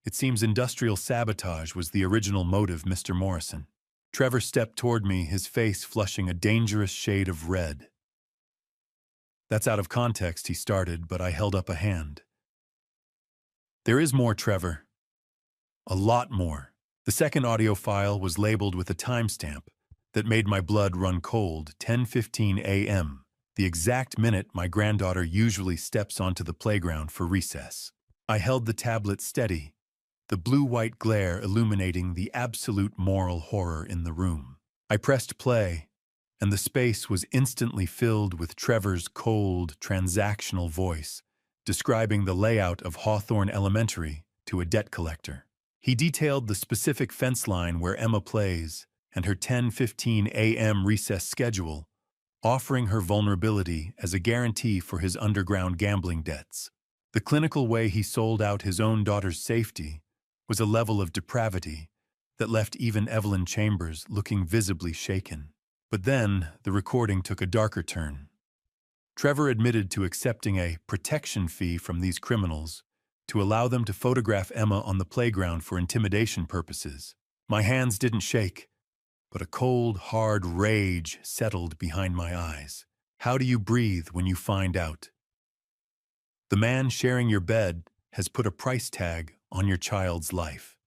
Speaker 1: It seems industrial sabotage was the original motive, Mr. Morrison." Trevor stepped toward me, his face flushing a dangerous shade of red. "That's out of context," he started, but I held up a hand. "There is more, Trevor. A lot more." The second audio file was labeled with a timestamp that made my blood run cold, 10:15 a.m., the exact minute my granddaughter usually steps onto the playground for recess. I held the tablet steady, the blue-white glare illuminating the absolute moral horror in the room. I pressed play, and the space was instantly filled with Trevor's cold, transactional voice, describing the layout of Hawthorne Elementary to a debt collector. He detailed the specific fence line where Emma plays and her 10:15 a.m. recess schedule, offering her vulnerability as a guarantee for his underground gambling debts. The clinical way he sold out his own daughter's safety was a level of depravity that left even Evelyn Chambers looking visibly shaken. But then, the recording took a darker turn. Trevor admitted to accepting a protection fee from these criminals to allow them to photograph Emma on the playground for intimidation purposes. My hands didn't shake, but a cold, hard rage settled behind my eyes. How do you breathe when you find out? The man sharing your bed has put a price tag on your child's life.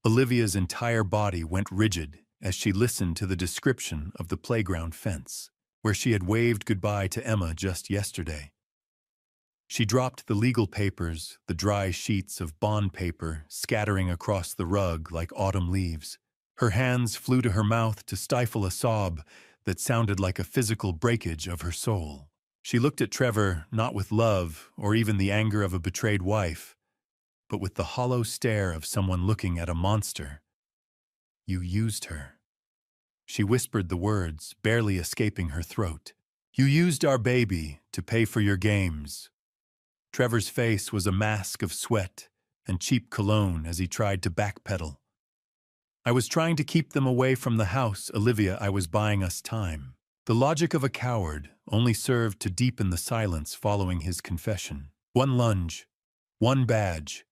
Speaker 1: Olivia's entire body went rigid as she listened to the description of the playground fence, where she had waved goodbye to Emma just yesterday. She dropped the legal papers, the dry sheets of bond paper scattering across the rug like autumn leaves. Her hands flew to her mouth to stifle a sob that sounded like a physical breakage of her soul. She looked at Trevor not with love or even the anger of a betrayed wife, but with the hollow stare of someone looking at a monster. "You used her." She whispered the words, barely escaping her throat. "You used our baby to pay for your games." Trevor's face was a mask of sweat and cheap cologne as he tried to backpedal. "I was trying to keep them away from the house, Olivia. I was buying us time." The logic of a coward only served to deepen the silence following his confession. One lunge, one badge,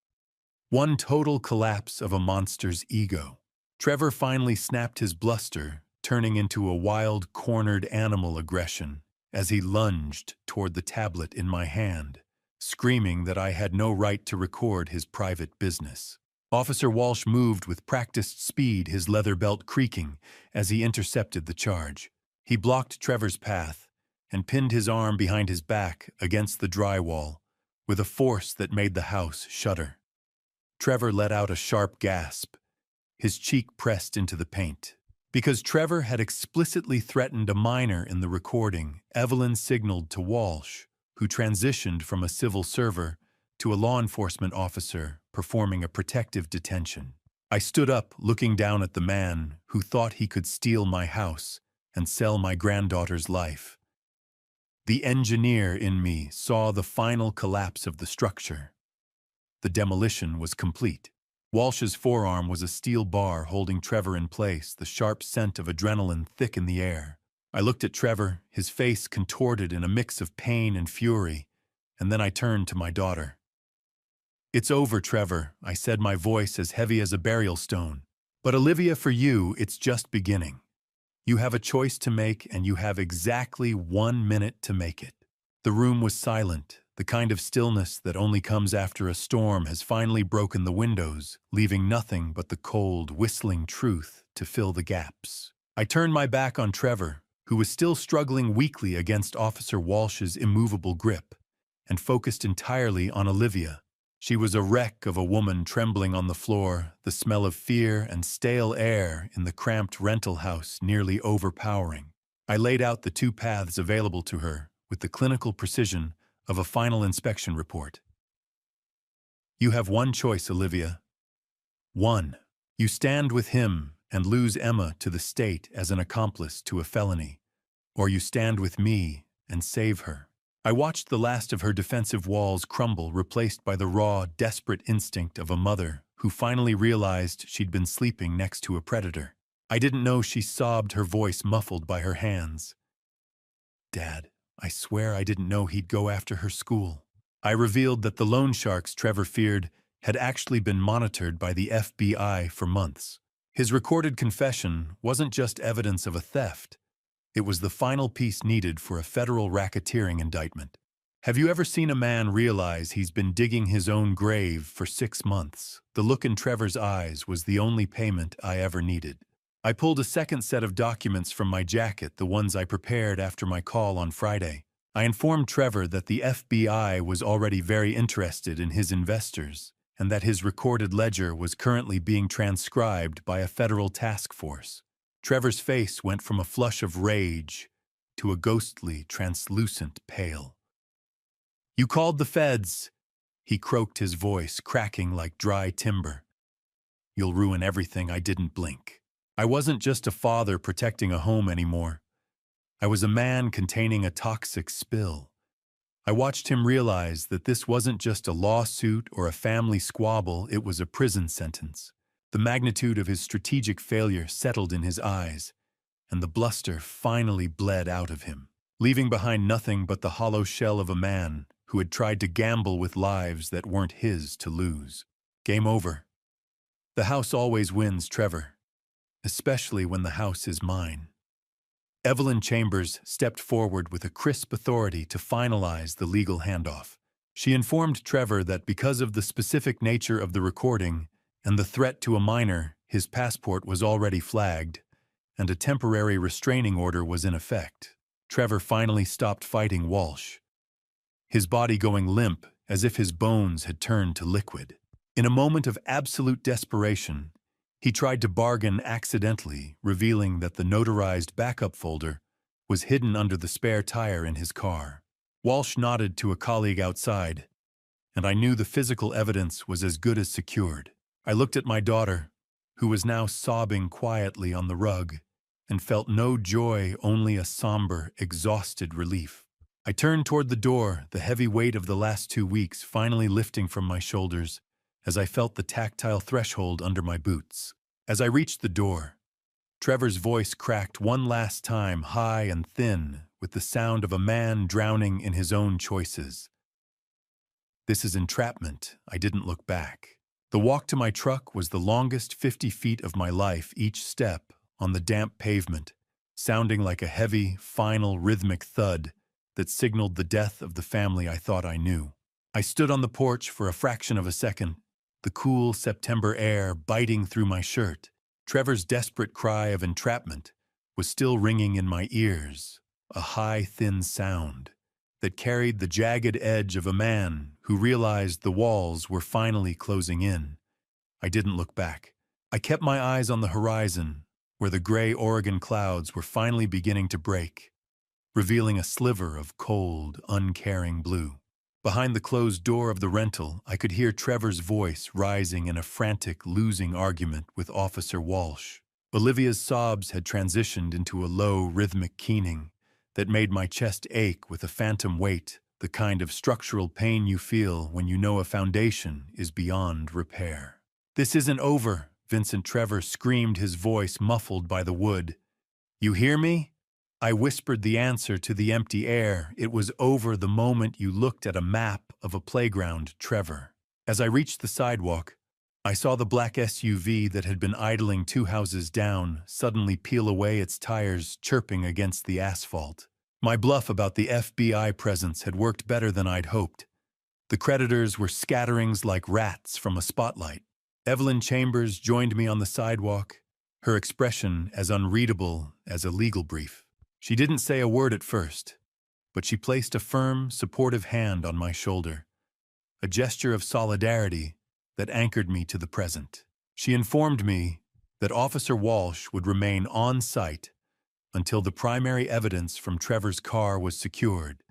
Speaker 1: one total collapse of a monster's ego. Trevor finally snapped his bluster, turning into a wild, cornered animal aggression as he lunged toward the tablet in my hand, screaming that I had no right to record his private business. Officer Walsh moved with practiced speed, his leather belt creaking as he intercepted the charge. He blocked Trevor's path and pinned his arm behind his back against the drywall with a force that made the house shudder. Trevor let out a sharp gasp, his cheek pressed into the paint. Because Trevor had explicitly threatened a minor in the recording, Evelyn signaled to Walsh, who transitioned from a civil server to a law enforcement officer performing a protective detention. I stood up, looking down at the man who thought he could steal my house and sell my granddaughter's life. The engineer in me saw the final collapse of the structure. The demolition was complete. Walsh's forearm was a steel bar holding Trevor in place, the sharp scent of adrenaline thick in the air. I looked at Trevor, his face contorted in a mix of pain and fury, and then I turned to my daughter. "It's over, Trevor," I said, my voice as heavy as a burial stone. "But Olivia, for you, it's just beginning. You have a choice to make, and you have exactly 1 minute to make it." The room was silent. The kind of stillness that only comes after a storm has finally broken the windows, leaving nothing but the cold, whistling truth to fill the gaps. I turned my back on Trevor, who was still struggling weakly against Officer Walsh's immovable grip, and focused entirely on Olivia. She was a wreck of a woman trembling on the floor, the smell of fear and stale air in the cramped rental house nearly overpowering. I laid out the 2 paths available to her with the clinical precision of a final inspection report. "You have one choice, Olivia. 1. You stand with him and lose Emma to the state as an accomplice to a felony, or you stand with me and save her." I watched the last of her defensive walls crumble, replaced by the raw, desperate instinct of a mother who finally realized she'd been sleeping next to a predator. I didn't know she sobbed, her voice muffled by her hands. "Dad, I swear I didn't know he'd go after her school." I revealed that the loan sharks Trevor feared had actually been monitored by the FBI for months. His recorded confession wasn't just evidence of a theft. It was the final piece needed for a federal racketeering indictment. Have you ever seen a man realize he's been digging his own grave for 6 months? The look in Trevor's eyes was the only payment I ever needed. I pulled a second set of documents from my jacket, the ones I prepared after my call on Friday. I informed Trevor that the FBI was already very interested in his investors, and that his recorded ledger was currently being transcribed by a federal task force. Trevor's face went from a flush of rage to a ghostly, translucent pale. "You called the feds," he croaked, his voice cracking like dry timber. "You'll ruin everything." I didn't blink. I wasn't just a father protecting a home anymore. I was a man containing a toxic spill. I watched him realize that this wasn't just a lawsuit or a family squabble, it was a prison sentence. The magnitude of his strategic failure settled in his eyes, and the bluster finally bled out of him. leaving behind nothing but the hollow shell of a man who had tried to gamble with lives that weren't his to lose. Game over. The house always wins, Trevor, especially when the house is mine. Evelyn Chambers stepped forward with a crisp authority to finalize the legal handoff. She informed Trevor that because of the specific nature of the recording and the threat to a minor, his passport was already flagged, and a temporary restraining order was in effect. Trevor finally stopped fighting Walsh, his body going limp as if his bones had turned to liquid. In a moment of absolute desperation, he tried to bargain accidentally, revealing that the notarized backup folder was hidden under the spare tire in his car. Walsh nodded to a colleague outside, and I knew the physical evidence was as good as secured. I looked at my daughter, who was now sobbing quietly on the rug, and felt no joy, only a somber, exhausted relief. I turned toward the door, the heavy weight of the last 2 weeks finally lifting from my shoulders as I felt the tactile threshold under my boots. As I reached the door, Trevor's voice cracked one last time, high and thin, with the sound of a man drowning in his own choices. This is entrapment. I didn't look back. The walk to my truck was the longest 50 feet of my life, each step on the damp pavement, sounding like a heavy, final, rhythmic thud that signaled the death of the family I thought I knew. I stood on the porch for a fraction of a second, the cool September air biting through my shirt. Trevor's desperate cry of entrapment was still ringing in my ears, a high, thin sound that carried the jagged edge of a man who realized the walls were finally closing in. I didn't look back. I kept my eyes on the horizon, where the gray Oregon clouds were finally beginning to break, revealing a sliver of cold, uncaring blue. Behind the closed door of the rental, I could hear Trevor's voice rising in a frantic, losing argument with Officer Walsh. Olivia's sobs had transitioned into a low, rhythmic keening that made my chest ache with a phantom weight, the kind of structural pain you feel when you know a foundation is beyond repair. "This isn't over," Vincent Trevor screamed, his voice muffled by the wood. "You hear me?" I whispered the answer to the empty air. "It was over the moment you looked at a map of a playground, Trevor." As I reached the sidewalk, I saw the black SUV that had been idling 2 houses down suddenly peel away, its tires chirping against the asphalt. My bluff about the FBI presence had worked better than I'd hoped. The creditors were scatterings like rats from a spotlight. Evelyn Chambers joined me on the sidewalk, her expression as unreadable as a legal brief. She didn't say a word at first, but she placed a firm, supportive hand on my shoulder, a gesture of solidarity that anchored me to the present. She informed me that Officer Walsh would remain on site until the primary evidence from Trevor's car was secured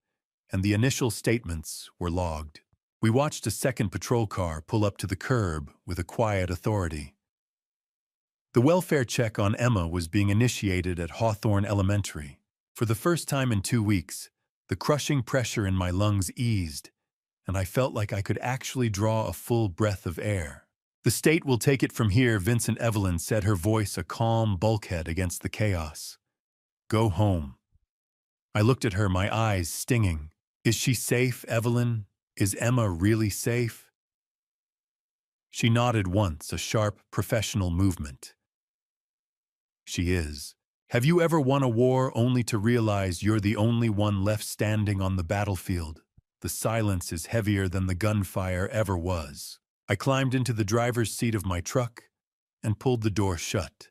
Speaker 1: and the initial statements were logged. We watched a second patrol car pull up to the curb with a quiet authority. The welfare check on Emma was being initiated at Hawthorne Elementary. For the first time in 2 weeks, the crushing pressure in my lungs eased, and I felt like I could actually draw a full breath of air. "The state will take it from here," Vincent Evelyn said, her voice a calm bulkhead against the chaos. "Go home." I looked at her, my eyes stinging. "Is she safe, Evelyn? Is Emma really safe?" She nodded once, a sharp, professional movement. "She is. Have you ever won a war only to realize you're the only one left standing on the battlefield? The silence is heavier than the gunfire ever was." I climbed into the driver's seat of my truck and pulled the door shut,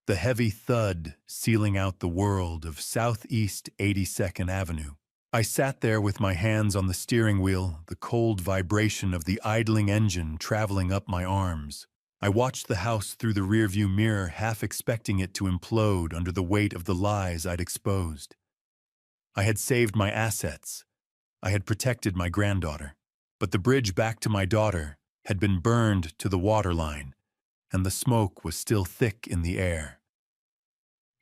Speaker 1: the heavy thud sealing out the world of Southeast 82nd Avenue. I sat there with my hands on the steering wheel, the cold vibration of the idling engine traveling up my arms. I watched the house through the rearview mirror, half expecting it to implode under the weight of the lies I'd exposed. I had saved my assets. I had protected my granddaughter. But the bridge back to my daughter had been burned to the waterline, and the smoke was still thick in the air.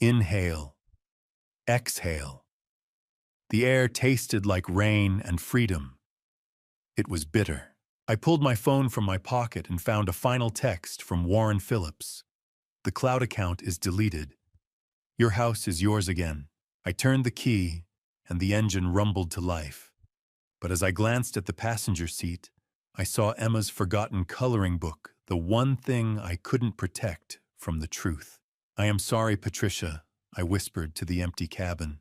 Speaker 1: Inhale. Exhale. The air tasted like rain and freedom. It was bitter. I pulled my phone from my pocket and found a final text from Warren Phillips. "The cloud account is deleted. Your house is yours again." I turned the key and the engine rumbled to life. But as I glanced at the passenger seat, I saw Emma's forgotten coloring book, the one thing I couldn't protect from the truth. "I am sorry, Patricia," I whispered to the empty cabin.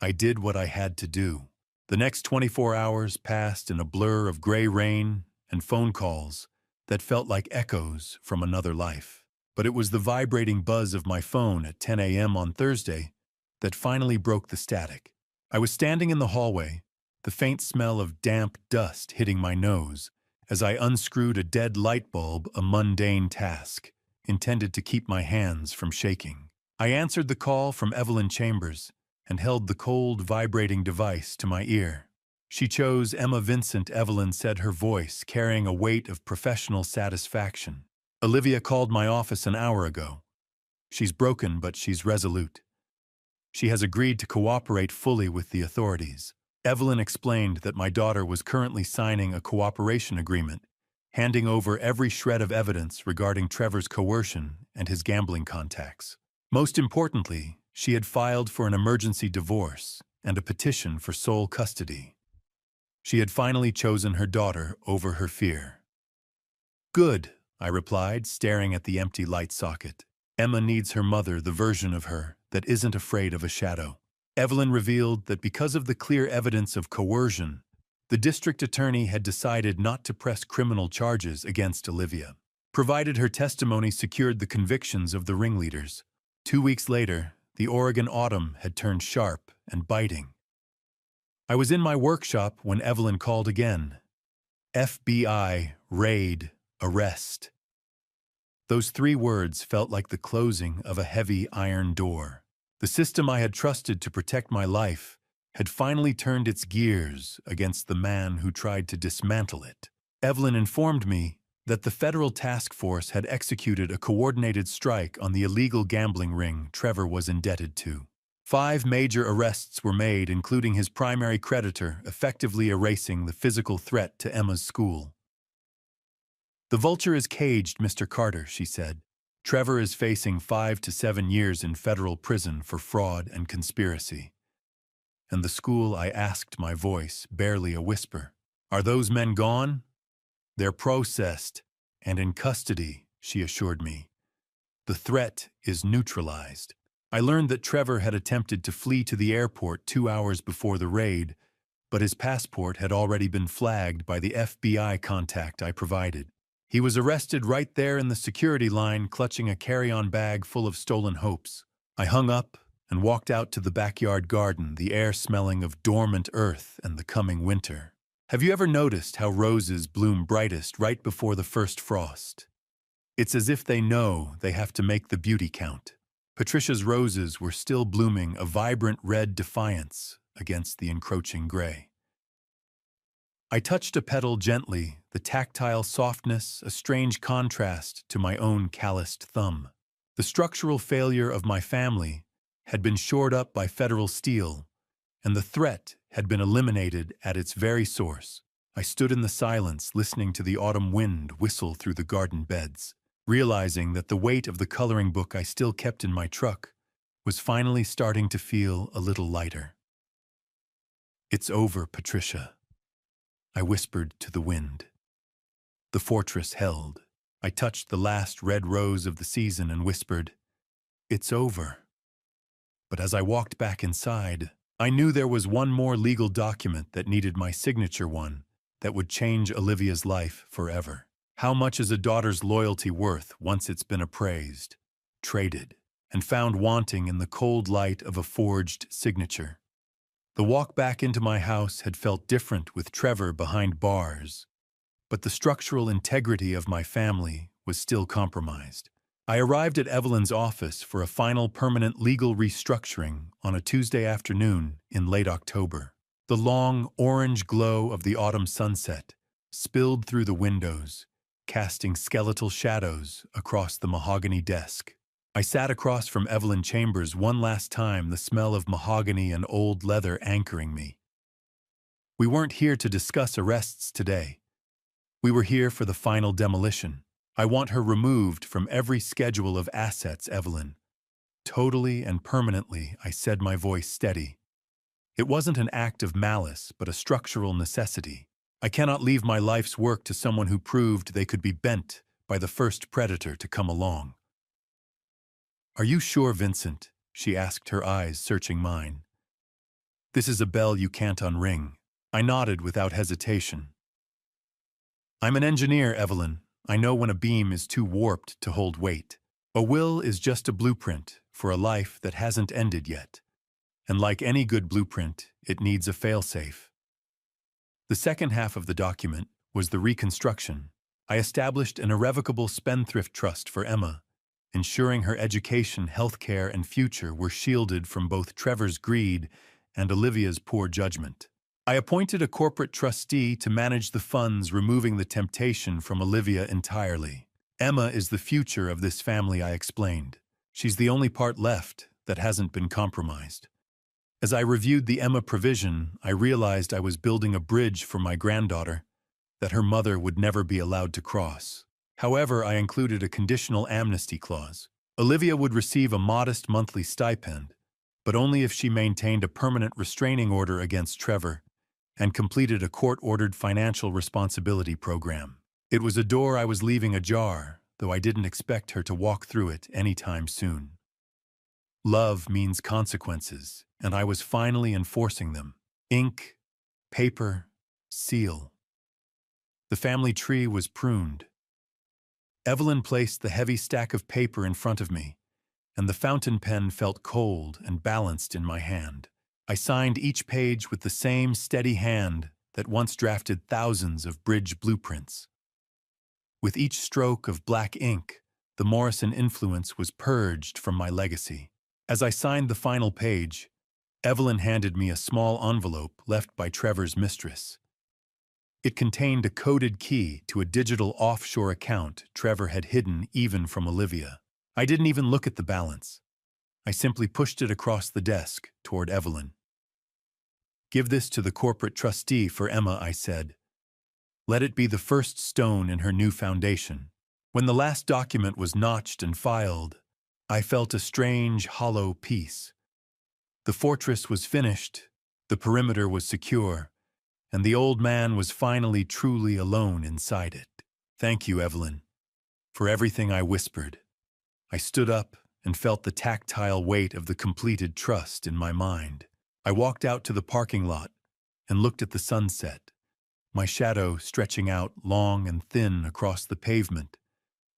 Speaker 1: I did what I had to do. The next 24 hours passed in a blur of gray rain and phone calls that felt like echoes from another life. But it was the vibrating buzz of my phone at 10 a.m. on Thursday that finally broke the static. I was standing in the hallway, the faint smell of damp dust hitting my nose, as I unscrewed a dead light bulb, a mundane task, intended to keep my hands from shaking. I answered the call from Evelyn Chambers and held the cold, vibrating device to my ear. She chose Emma Vincent, Evelyn said, her voice carrying a weight of professional satisfaction. "Olivia called my office an hour ago. She's broken, but she's resolute. She has agreed to cooperate fully with the authorities." Evelyn explained that my daughter was currently signing a cooperation agreement, handing over every shred of evidence regarding Trevor's coercion and his gambling contacts. Most importantly, she had filed for an emergency divorce and a petition for sole custody. She had finally chosen her daughter over her fear. "Good," I replied, staring at the empty light socket. "Emma needs her mother, the version of her that isn't afraid of a shadow." Evelyn revealed that because of the clear evidence of coercion, the district attorney had decided not to press criminal charges against Olivia, provided her testimony secured the convictions of the ringleaders. 2 weeks later, the Oregon autumn had turned sharp and biting. I was in my workshop when Evelyn called again. FBI, raid, arrest. Those 3 words felt like the closing of a heavy iron door. The system I had trusted to protect my life had finally turned its gears against the man who tried to dismantle it. Evelyn informed me that the federal task force had executed a coordinated strike on the illegal gambling ring Trevor was indebted to. 5 major arrests were made, including his primary creditor, effectively erasing the physical threat to Emma's school. "The vulture is caged, Mr. Carter," she said. "Trevor is facing 5 to 7 years in federal prison for fraud and conspiracy." And the school, I asked, my voice barely a whisper. "Are those men gone?" "They're processed and in custody," she assured me. "The threat is neutralized." I learned that Trevor had attempted to flee to the airport 2 hours before the raid, but his passport had already been flagged by the FBI contact I provided. He was arrested right there in the security line, clutching a carry-on bag full of stolen hopes. I hung up and walked out to the backyard garden, the air smelling of dormant earth and the coming winter. Have you ever noticed how roses bloom brightest right before the first frost? It's as if they know they have to make the beauty count. Patricia's roses were still blooming, a vibrant red defiance against the encroaching gray. I touched a petal gently, the tactile softness a strange contrast to my own calloused thumb. The structural failure of my family had been shored up by federal steel, and the threat had been eliminated at its very source. I stood in the silence, listening to the autumn wind whistle through the garden beds, realizing that the weight of the coloring book I still kept in my truck was finally starting to feel a little lighter. "It's over, Patricia," I whispered to the wind. The fortress held. I touched the last red rose of the season and whispered, "It's over." But as I walked back inside, I knew there was one more legal document that needed my signature, one that would change Olivia's life forever. How much is a daughter's loyalty worth once it's been appraised, traded, and found wanting in the cold light of a forged signature? The walk back into my house had felt different with Trevor behind bars, but the structural integrity of my family was still compromised. I arrived at Evelyn's office for a final permanent legal restructuring on a Tuesday afternoon in late October. The long orange glow of the autumn sunset spilled through the windows, casting skeletal shadows across the mahogany desk. I sat across from Evelyn Chambers one last time, the smell of mahogany and old leather anchoring me. "We weren't here to discuss arrests today. We were here for the final demolition. I want her removed from every schedule of assets, Evelyn. Totally and permanently," I said, my voice steady. It wasn't an act of malice, but a structural necessity. I cannot leave my life's work to someone who proved they could be bent by the first predator to come along. "Are you sure, Vincent?" she asked, her eyes searching mine. "This is a bell you can't unring." I nodded without hesitation. "I'm an engineer, Evelyn. I know when a beam is too warped to hold weight. A will is just a blueprint for a life that hasn't ended yet. And like any good blueprint, it needs a failsafe." The second half of the document was the reconstruction. I established an irrevocable spendthrift trust for Emma, ensuring her education, healthcare, and future were shielded from both Trevor's greed and Olivia's poor judgment. I appointed a corporate trustee to manage the funds, removing the temptation from Olivia entirely. "Emma is the future of this family," I explained. "She's the only part left that hasn't been compromised." As I reviewed the Emma provision, I realized I was building a bridge for my granddaughter that her mother would never be allowed to cross. However, I included a conditional amnesty clause. Olivia would receive a modest monthly stipend, but only if she maintained a permanent restraining order against Trevor and completed a court-ordered financial responsibility program. It was a door I was leaving ajar, though I didn't expect her to walk through it anytime soon. Love means consequences, and I was finally enforcing them. Ink, paper, seal. The family tree was pruned. Evelyn placed the heavy stack of paper in front of me, and the fountain pen felt cold and balanced in my hand. I signed each page with the same steady hand that once drafted thousands of bridge blueprints. With each stroke of black ink, the Morrison influence was purged from my legacy. As I signed the final page, Evelyn handed me a small envelope left by Trevor's mistress. It contained a coded key to a digital offshore account Trevor had hidden even from Olivia. I didn't even look at the balance. I simply pushed it across the desk toward Evelyn. "Give this to the corporate trustee for Emma," I said. "Let it be the first stone in her new foundation." When the last document was notched and filed, I felt a strange, hollow peace. The fortress was finished, the perimeter was secure, and the old man was finally truly alone inside it. "Thank you, Evelyn, for everything," I whispered. I stood up and felt the tactile weight of the completed trust in my mind. I walked out to the parking lot and looked at the sunset, my shadow stretching out long and thin across the pavement,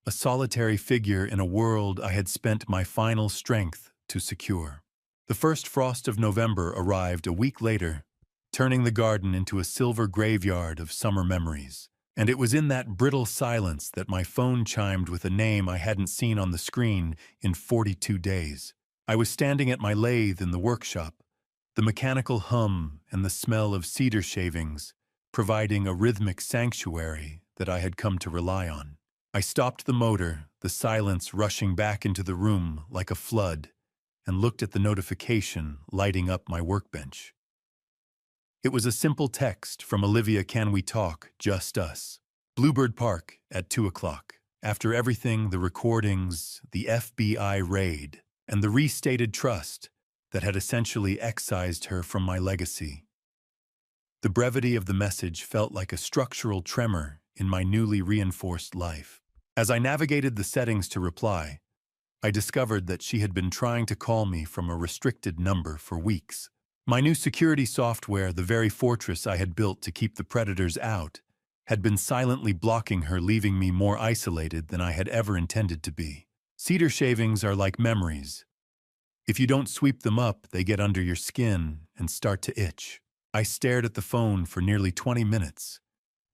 Speaker 1: a solitary figure in a world I had spent my final strength to secure. The first frost of November arrived a week later, turning the garden into a silver graveyard of summer memories. And it was in that brittle silence that my phone chimed with a name I hadn't seen on the screen in 42 days. I was standing at my lathe in the workshop, the mechanical hum and the smell of cedar shavings providing a rhythmic sanctuary that I had come to rely on. I stopped the motor, the silence rushing back into the room like a flood, and looked at the notification lighting up my workbench. It was a simple text from Olivia. "Can we talk, just us? Bluebird Park at 2 o'clock. After everything, the recordings, the FBI raid, and the restated trust that had essentially excised her from my legacy." The brevity of the message felt like a structural tremor in my newly reinforced life. As I navigated the settings to reply, I discovered that she had been trying to call me from a restricted number for weeks. My new security software, the very fortress I had built to keep the predators out, had been silently blocking her, leaving me more isolated than I had ever intended to be. Cedar shavings are like memories. If you don't sweep them up, they get under your skin and start to itch. I stared at the phone for nearly 20 minutes,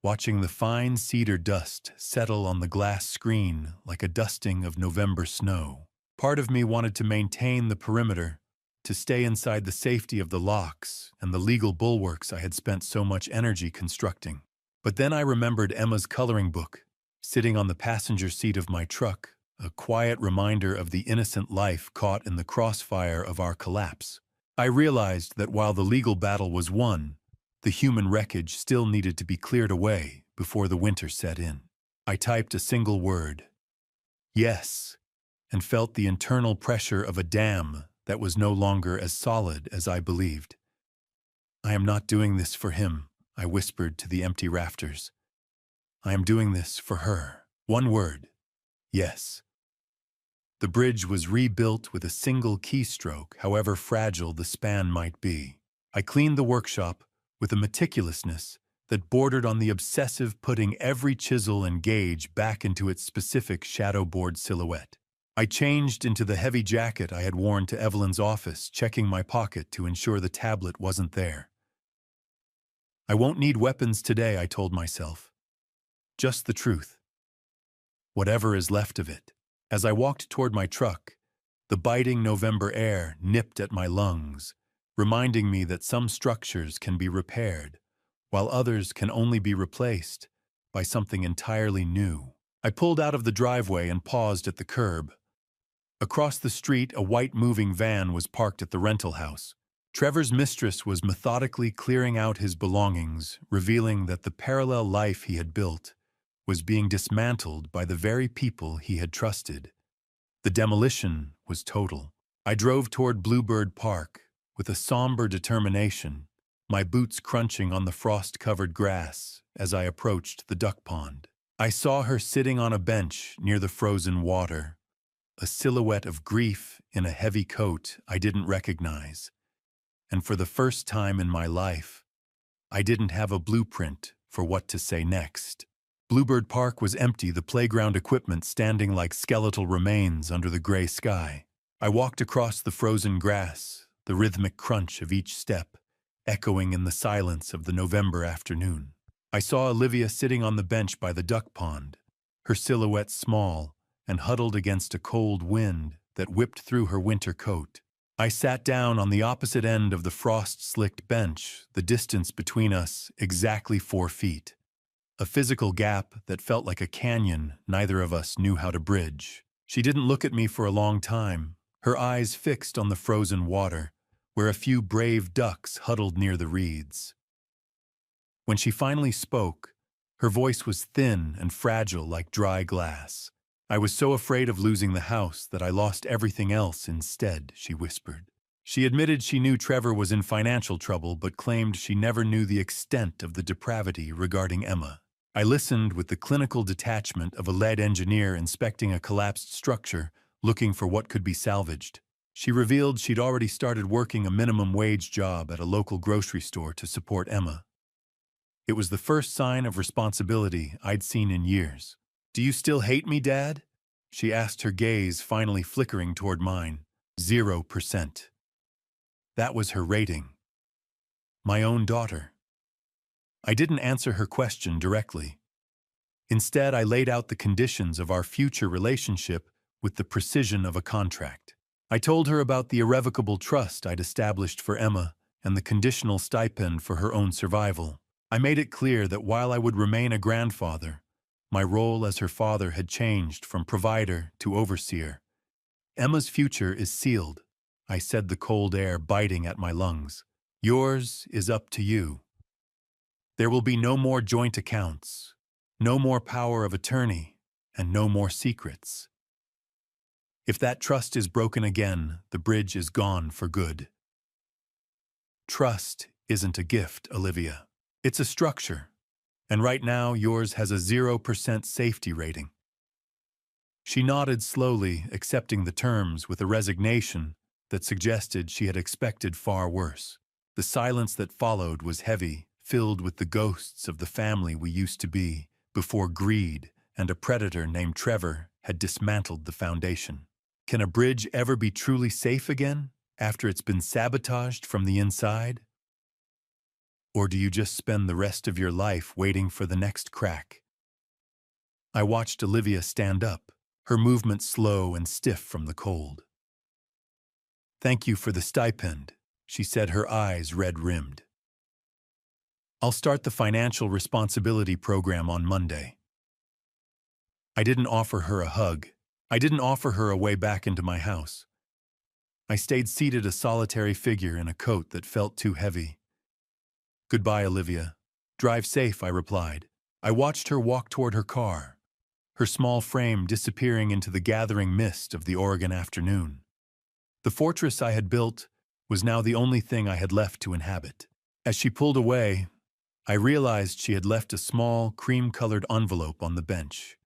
Speaker 1: watching the fine cedar dust settle on the glass screen like a dusting of November snow. Part of me wanted to maintain the perimeter, to stay inside the safety of the locks and the legal bulwarks I had spent so much energy constructing. But then I remembered Emma's coloring book, sitting on the passenger seat of my truck, a quiet reminder of the innocent life caught in the crossfire of our collapse. I realized that while the legal battle was won, the human wreckage still needed to be cleared away before the winter set in. I typed a single word, "Yes," and felt the internal pressure of a dam that was no longer as solid as I believed. I am not doing this for him, I whispered to the empty rafters. I am doing this for her. One word. Yes. The bridge was rebuilt with a single keystroke, however fragile the span might be. I cleaned the workshop with a meticulousness that bordered on the obsessive putting every chisel and gauge back into its specific shadowboard silhouette. I changed into the heavy jacket I had worn to Evelyn's office, checking my pocket to ensure the tablet wasn't there. I won't need weapons today, I told myself. Just the truth. Whatever is left of it. As I walked toward my truck, the biting November air nipped at my lungs, reminding me that some structures can be repaired, while others can only be replaced by something entirely new. I pulled out of the driveway and paused at the curb. Across the street, a white moving van was parked at the rental house. Trevor's mistress was methodically clearing out his belongings, revealing that the parallel life he had built was being dismantled by the very people he had trusted. The demolition was total. I drove toward Bluebird Park with a somber determination, my boots crunching on the frost-covered grass as I approached the duck pond. I saw her sitting on a bench near the frozen water, a silhouette of grief in a heavy coat I didn't recognize. And for the first time in my life, I didn't have a blueprint for what to say next. Bluebird Park was empty, the playground equipment standing like skeletal remains under the gray sky. I walked across the frozen grass, the rhythmic crunch of each step, echoing in the silence of the November afternoon. I saw Olivia sitting on the bench by the duck pond, her silhouette small and huddled against a cold wind that whipped through her winter coat. I sat down on the opposite end of the frost-slicked bench, the distance between us exactly 4 feet. A physical gap that felt like a canyon neither of us knew how to bridge. She didn't look at me for a long time, her eyes fixed on the frozen water, where a few brave ducks huddled near the reeds. When she finally spoke, her voice was thin and fragile like dry glass. I was so afraid of losing the house that I lost everything else instead, she whispered. She admitted she knew Trevor was in financial trouble, but claimed she never knew the extent of the depravity regarding Emma. I listened with the clinical detachment of a lead engineer inspecting a collapsed structure, looking for what could be salvaged. She revealed she'd already started working a minimum wage job at a local grocery store to support Emma. It was the first sign of responsibility I'd seen in years. "Do you still hate me, Dad?" she asked, her gaze finally flickering toward mine. 0%. That was her rating. My own daughter. I didn't answer her question directly. Instead, I laid out the conditions of our future relationship with the precision of a contract. I told her about the irrevocable trust I'd established for Emma and the conditional stipend for her own survival. I made it clear that while I would remain a grandfather, my role as her father had changed from provider to overseer. Emma's future is sealed, I said, the cold air biting at my lungs. Yours is up to you. There will be no more joint accounts, no more power of attorney, and no more secrets. If that trust is broken again, the bridge is gone for good. Trust isn't a gift, Olivia. It's a structure, and right now yours has a 0% safety rating. She nodded slowly, accepting the terms with a resignation that suggested she had expected far worse. The silence that followed was heavy, filled with the ghosts of the family we used to be before greed and a predator named Trevor had dismantled the foundation. Can a bridge ever be truly safe again after it's been sabotaged from the inside? Or do you just spend the rest of your life waiting for the next crack? I watched Olivia stand up, her movement slow and stiff from the cold. "Thank you for the stipend," she said, her eyes red-rimmed. "I'll start the financial responsibility program on Monday." I didn't offer her a hug. I didn't offer her a way back into my house. I stayed seated, a solitary figure in a coat that felt too heavy. "Goodbye, Olivia. Drive safe," I replied. I watched her walk toward her car, her small frame disappearing into the gathering mist of the Oregon afternoon. The fortress I had built was now the only thing I had left to inhabit. As she pulled away, I realized she had left a small, cream-colored envelope on the bench.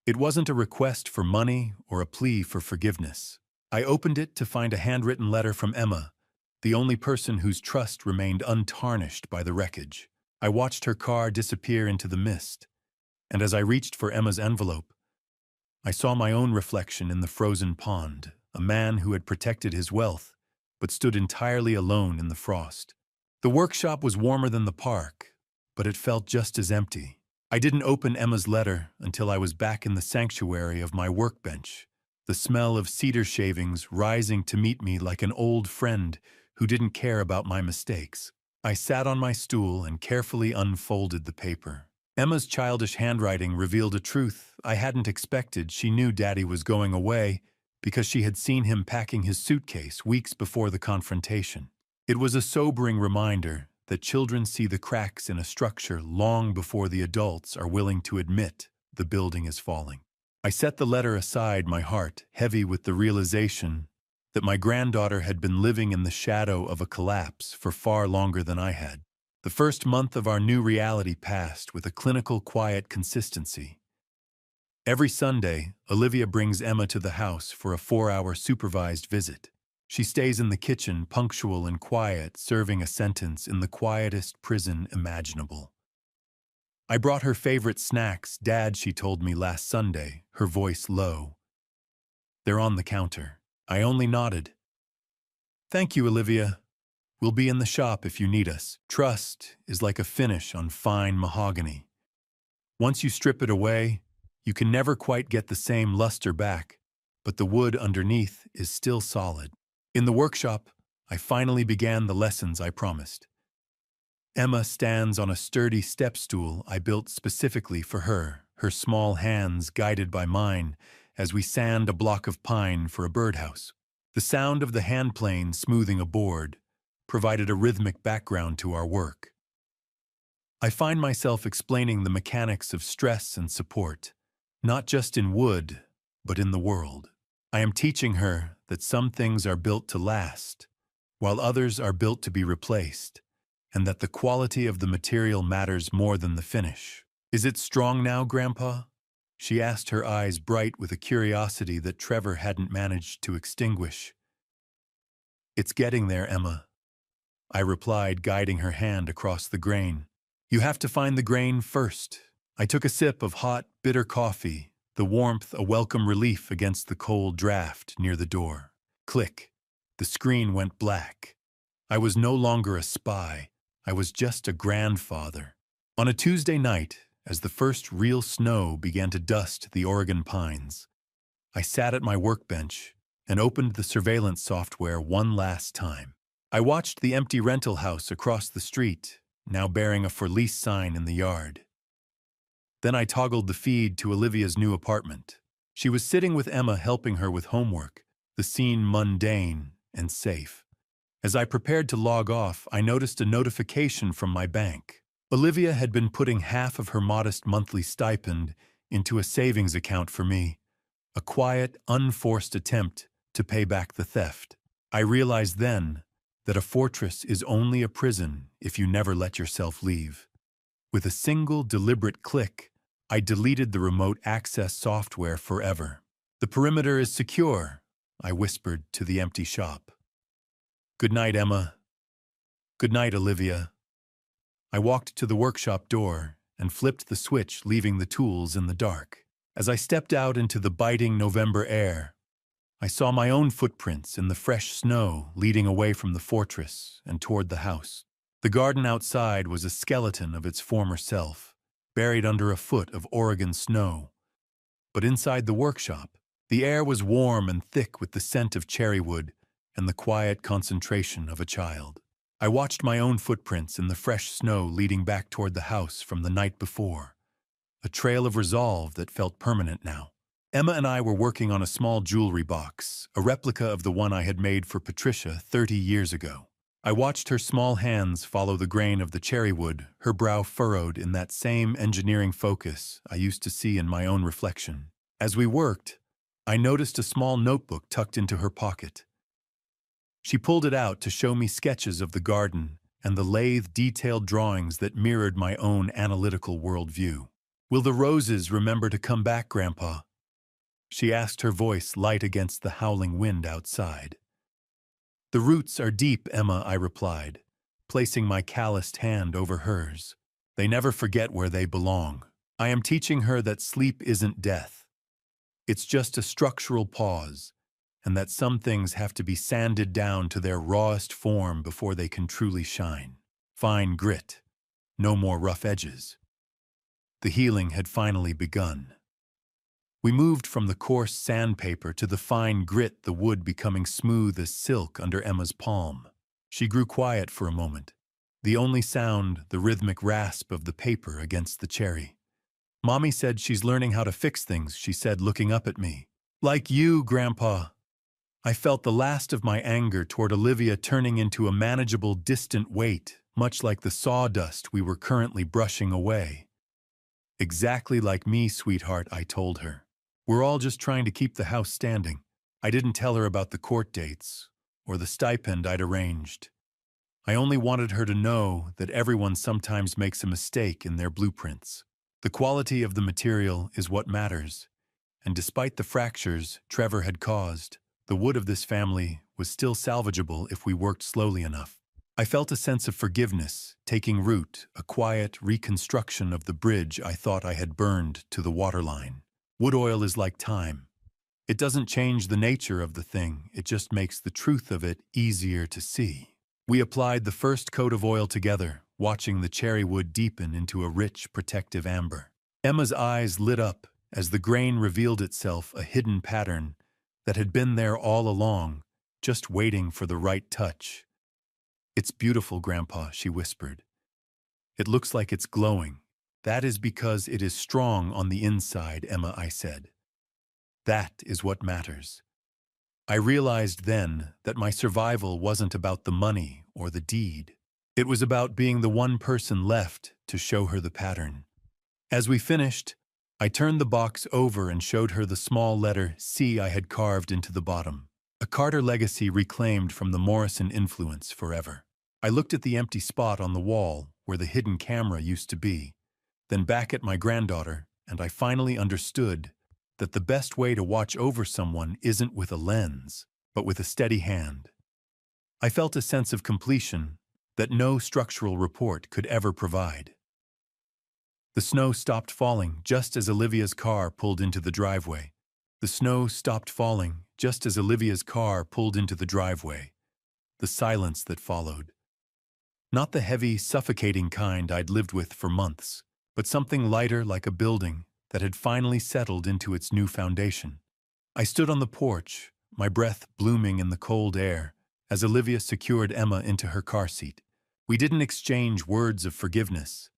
Speaker 1: It wasn't a request for money or a plea for forgiveness. I opened it to find a handwritten letter from Emma, the only person whose trust remained untarnished by the wreckage. I watched her car disappear into the mist, and as I reached for Emma's envelope, I saw my own reflection in the frozen pond, a man who had protected his wealth, but stood entirely alone in the frost. The workshop was warmer than the park, but it felt just as empty. I didn't open Emma's letter until I was back in the sanctuary of my workbench, the smell of cedar shavings rising to meet me like an old friend who didn't care about my mistakes. I sat on my stool and carefully unfolded the paper. Emma's childish handwriting revealed a truth I hadn't expected. She knew Daddy was going away because she had seen him packing his suitcase weeks before the confrontation. It was a sobering reminder that children see the cracks in a structure long before the adults are willing to admit the building is falling. I set the letter aside, my heart heavy with the realization that my granddaughter had been living in the shadow of a collapse for far longer than I had. The first month of our new reality passed with a clinical, quiet consistency. Every Sunday, Olivia brings Emma to the house for a 4-hour supervised visit. She stays in the kitchen, punctual and quiet, serving a sentence in the quietest prison imaginable. I brought her favorite snacks, Dad, she told me last Sunday, her voice low. They're on the counter. I only nodded. Thank you, Olivia. We'll be in the shop if you need us. Trust is like a finish on fine mahogany. Once you strip it away, you can never quite get the same luster back, but the wood underneath is still solid. In the workshop, I finally began the lessons I promised. Emma stands on a sturdy step stool I built specifically for her, her small hands guided by mine as we sand a block of pine for a birdhouse. The sound of the hand plane smoothing a board provided a rhythmic background to our work. I find myself explaining the mechanics of stress and support, not just in wood, but in the world. I am teaching her that some things are built to last, while others are built to be replaced, and that the quality of the material matters more than the finish. Is it strong now, Grandpa? She asked, her eyes bright with a curiosity that Trevor hadn't managed to extinguish. It's getting there, Emma, I replied, guiding her hand across the grain. You have to find the grain first. I took a sip of hot, bitter coffee, the warmth a welcome relief against the cold draft near the door. Click. The screen went black. I was no longer a spy. I was just a grandfather. On a Tuesday night, as the first real snow began to dust the Oregon pines, I sat at my workbench and opened the surveillance software one last time. I watched the empty rental house across the street, now bearing a for lease sign in the yard. Then I toggled the feed to Olivia's new apartment. She was sitting with Emma, helping her with homework, the scene mundane and safe. As I prepared to log off, I noticed a notification from my bank. Olivia had been putting half of her modest monthly stipend into a savings account for me, a quiet, unforced attempt to pay back the theft. I realized then that a fortress is only a prison if you never let yourself leave. With a single deliberate click, I deleted the remote access software forever. The perimeter is secure, I whispered to the empty shop. Good night, Emma. Good night, Olivia. I walked to the workshop door and flipped the switch, leaving the tools in the dark. As I stepped out into the biting November air, I saw my own footprints in the fresh snow leading away from the fortress and toward the house. The garden outside was a skeleton of its former self, buried under a foot of Oregon snow. But inside the workshop, the air was warm and thick with the scent of cherrywood and the quiet concentration of a child. I watched my own footprints in the fresh snow leading back toward the house from the night before, a trail of resolve that felt permanent now. Emma and I were working on a small jewelry box, a replica of the one I had made for Patricia 30 years ago. I watched her small hands follow the grain of the cherrywood, her brow furrowed in that same engineering focus I used to see in my own reflection. As we worked, I noticed a small notebook tucked into her pocket. She pulled it out to show me sketches of the garden and the lathe, detailed drawings that mirrored my own analytical worldview. "Will the roses remember to come back, Grandpa?" she asked, her voice light against the howling wind outside. "The roots are deep, Emma," I replied, placing my calloused hand over hers. "They never forget where they belong. I am teaching her that sleep isn't death. It's just a structural pause, and that some things have to be sanded down to their rawest form before they can truly shine. Fine grit, no more rough edges." The healing had finally begun. We moved from the coarse sandpaper to the fine grit, the wood becoming smooth as silk under Emma's palm. She grew quiet for a moment, the only sound the rhythmic rasp of the paper against the cherry. "Mommy said she's learning how to fix things," she said, looking up at me. "Like you, Grandpa." I felt the last of my anger toward Olivia turning into a manageable, distant weight, much like the sawdust we were currently brushing away. "Exactly like me, sweetheart," I told her. "We're all just trying to keep the house standing." I didn't tell her about the court dates or the stipend I'd arranged. I only wanted her to know that everyone sometimes makes a mistake in their blueprints. The quality of the material is what matters, and despite the fractures Trevor had caused, the wood of this family was still salvageable if we worked slowly enough. I felt a sense of forgiveness taking root, a quiet reconstruction of the bridge I thought I had burned to the waterline. Wood oil is like time. It doesn't change the nature of the thing, it just makes the truth of it easier to see. We applied the first coat of oil together, watching the cherry wood deepen into a rich, protective amber. Emma's eyes lit up as the grain revealed itself, a hidden pattern that had been there all along, just waiting for the right touch. "It's beautiful, Grandpa," she whispered. "It looks like it's glowing." "That is because it is strong on the inside, Emma," I said. "That is what matters." I realized then that my survival wasn't about the money or the deed. It was about being the one person left to show her the pattern. As we finished, I turned the box over and showed her the small letter C I had carved into the bottom. A Carter legacy reclaimed from the Morrison influence forever. I looked at the empty spot on the wall where the hidden camera used to be, then back at my granddaughter, and I finally understood that the best way to watch over someone isn't with a lens, but with a steady hand. I felt a sense of completion that no structural report could ever provide. The snow stopped falling just as Olivia's car pulled into the driveway. The snow stopped falling just as Olivia's car pulled into the driveway. The silence that followed. Not the heavy, suffocating kind I'd lived with for months, but something lighter, like a building that had finally settled into its new foundation. I stood on the porch, my breath blooming in the cold air, as Olivia secured Emma into her car seat. We didn't exchange words of forgiveness.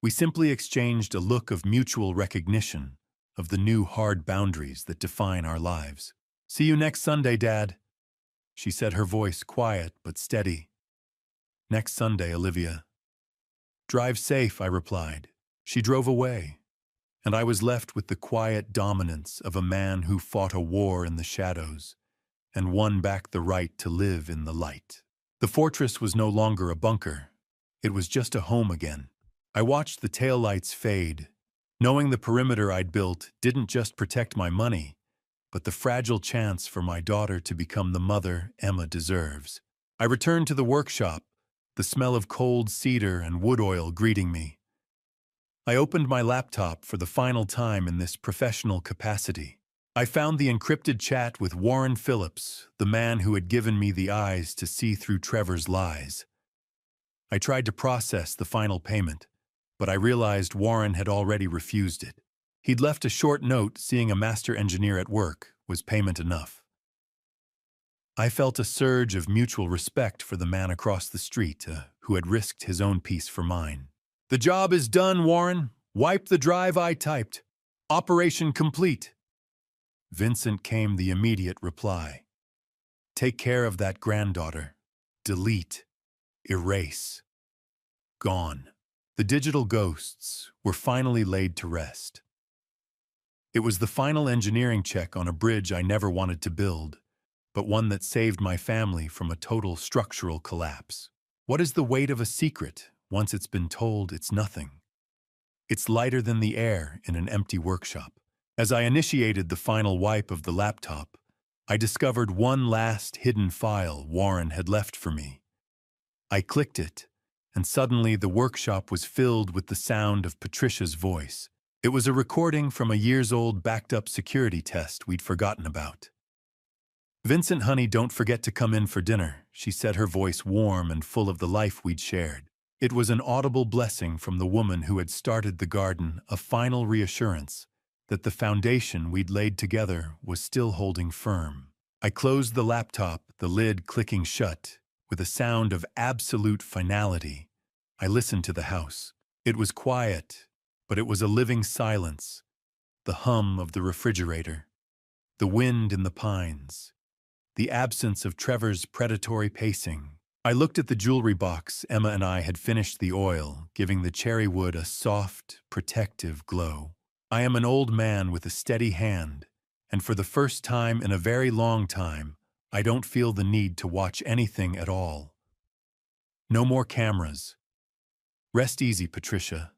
Speaker 1: We simply exchanged a look of mutual recognition of the new hard boundaries that define our lives. "See you next Sunday, Dad," she said, her voice quiet but steady. "Next Sunday, Olivia." "Drive safe," I replied. She drove away, and I was left with the quiet dominance of a man who fought a war in the shadows and won back the right to live in the light. The fortress was no longer a bunker. It was just a home again. I watched the taillights fade, knowing the perimeter I'd built didn't just protect my money, but the fragile chance for my daughter to become the mother Emma deserves. I returned to the workshop, the smell of cold cedar and wood oil greeting me. I opened my laptop for the final time in this professional capacity. I found the encrypted chat with Warren Phillips, the man who had given me the eyes to see through Trevor's lies. I tried to process the final payment, but I realized Warren had already refused it. He'd left a short note seeing a master engineer at work was payment enough. I felt a surge of mutual respect for the man across the street who had risked his own peace for mine. "The job is done, Warren. Wipe the drive I typed. Operation complete." Vincent came the immediate reply. "Take care of that granddaughter. Delete. Erase. Gone." The digital ghosts were finally laid to rest. It was the final engineering check on a bridge I never wanted to build, but one that saved my family from a total structural collapse. What is the weight of a secret? Once it's been told, it's nothing. It's lighter than the air in an empty workshop. As I initiated the final wipe of the laptop, I discovered one last hidden file Warren had left for me. I clicked it, and suddenly the workshop was filled with the sound of Patricia's voice. It was a recording from a years-old backed-up security test we'd forgotten about. "Vincent, honey, don't forget to come in for dinner," she said, her voice warm and full of the life we'd shared. It was an audible blessing from the woman who had started the garden, a final reassurance that the foundation we'd laid together was still holding firm. I closed the laptop, the lid clicking shut, with a sound of absolute finality. I listened to the house. It was quiet, but it was a living silence. The hum of the refrigerator, the wind in the pines, the absence of Trevor's predatory pacing. I looked at the jewelry box. Emma and I had finished the oil, giving the cherry wood a soft, protective glow. I am an old man with a steady hand, and for the first time in a very long time, I don't feel the need to watch anything at all. No more cameras. Rest easy, Patricia.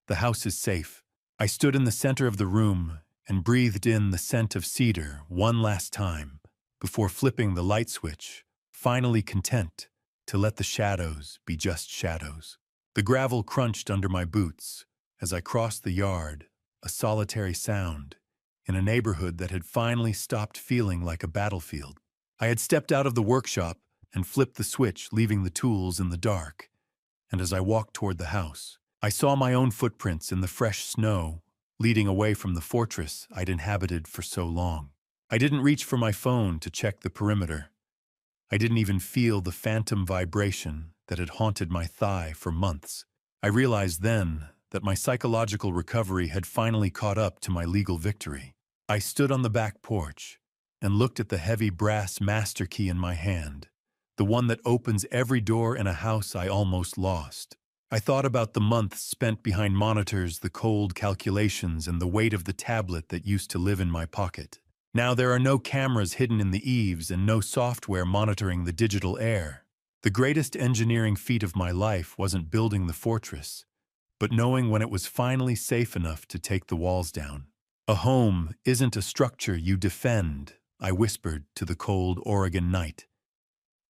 Speaker 1: The house is safe. I stood in the center of the room and breathed in the scent of cedar one last time before flipping the light switch, finally content to let the shadows be just shadows. The gravel crunched under my boots as I crossed the yard, a solitary sound, in a neighborhood that had finally stopped feeling like a battlefield. I had stepped out of the workshop and flipped the switch, leaving the tools in the dark, and as I walked toward the house, I saw my own footprints in the fresh snow, leading away from the fortress I'd inhabited for so long. I didn't reach for my phone to check the perimeter. I didn't even feel the phantom vibration that had haunted my thigh for months. I realized then that my psychological recovery had finally caught up to my legal victory. I stood on the back porch and looked at the heavy brass master key in my hand, the one that opens every door in a house I almost lost. I thought about the months spent behind monitors, the cold calculations, and the weight of the tablet that used to live in my pocket. Now there are no cameras hidden in the eaves and no software monitoring the digital air. The greatest engineering feat of my life wasn't building the fortress, but knowing when it was finally safe enough to take the walls down. A home isn't a structure you defend, I whispered to the cold Oregon night.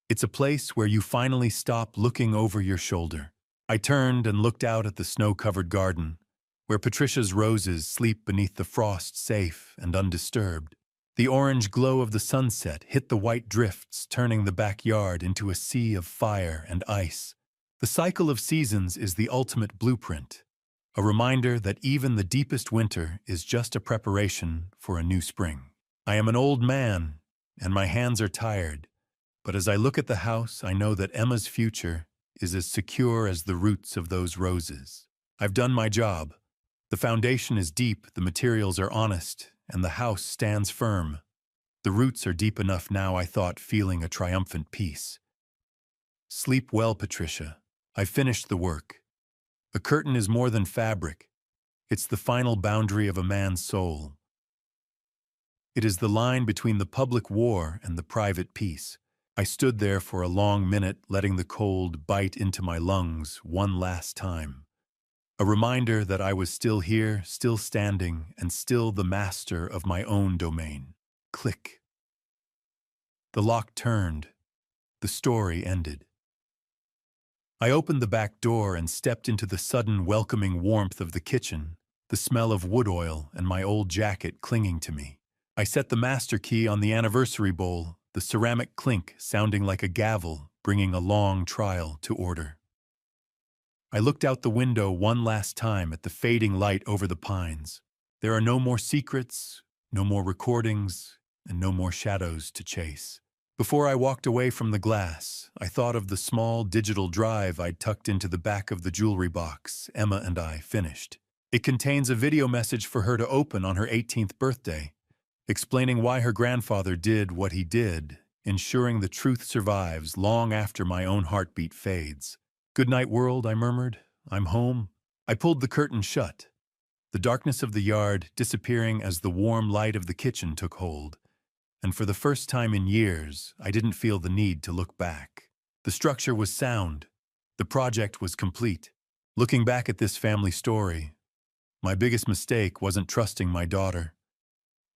Speaker 1: It's a place where you finally stop looking over your shoulder. I turned and looked out at the snow-covered garden, where Patricia's roses sleep beneath the frost, safe and undisturbed. The orange glow of the sunset hit the white drifts, turning the backyard into a sea of fire and ice. The cycle of seasons is the ultimate blueprint, a reminder that even the deepest winter is just a preparation for a new spring. I am an old man, and my hands are tired, but as I look at the house, I know that Emma's future is as secure as the roots of those roses. I've done my job. The foundation is deep, the materials are honest, and the house stands firm. The roots are deep enough now, I thought, feeling a triumphant peace. Sleep well, Patricia. I've finished the work. A curtain is more than fabric. It's the final boundary of a man's soul. It is the line between the public war and the private peace. I stood there for a long minute, letting the cold bite into my lungs one last time. A reminder that I was still here, still standing, and still the master of my own domain. Click. The lock turned. The story ended. I opened the back door and stepped into the sudden welcoming warmth of the kitchen, the smell of wood oil and my old jacket clinging to me. I set the master key on the anniversary bowl, the ceramic clink sounding like a gavel, bringing a long trial to order. I looked out the window one last time at the fading light over the pines. There are no more secrets, no more recordings, and no more shadows to chase. Before I walked away from the glass, I thought of the small digital drive I'd tucked into the back of the jewelry box Emma and I finished. It contains a video message for her to open on her 18th birthday, explaining why her grandfather did what he did, ensuring the truth survives long after my own heartbeat fades. "Good night, world," I murmured. "I'm home." I pulled the curtain shut, the darkness of the yard disappearing as the warm light of the kitchen took hold. And for the first time in years, I didn't feel the need to look back. The structure was sound. The project was complete. Looking back at this family story, my biggest mistake wasn't trusting my daughter.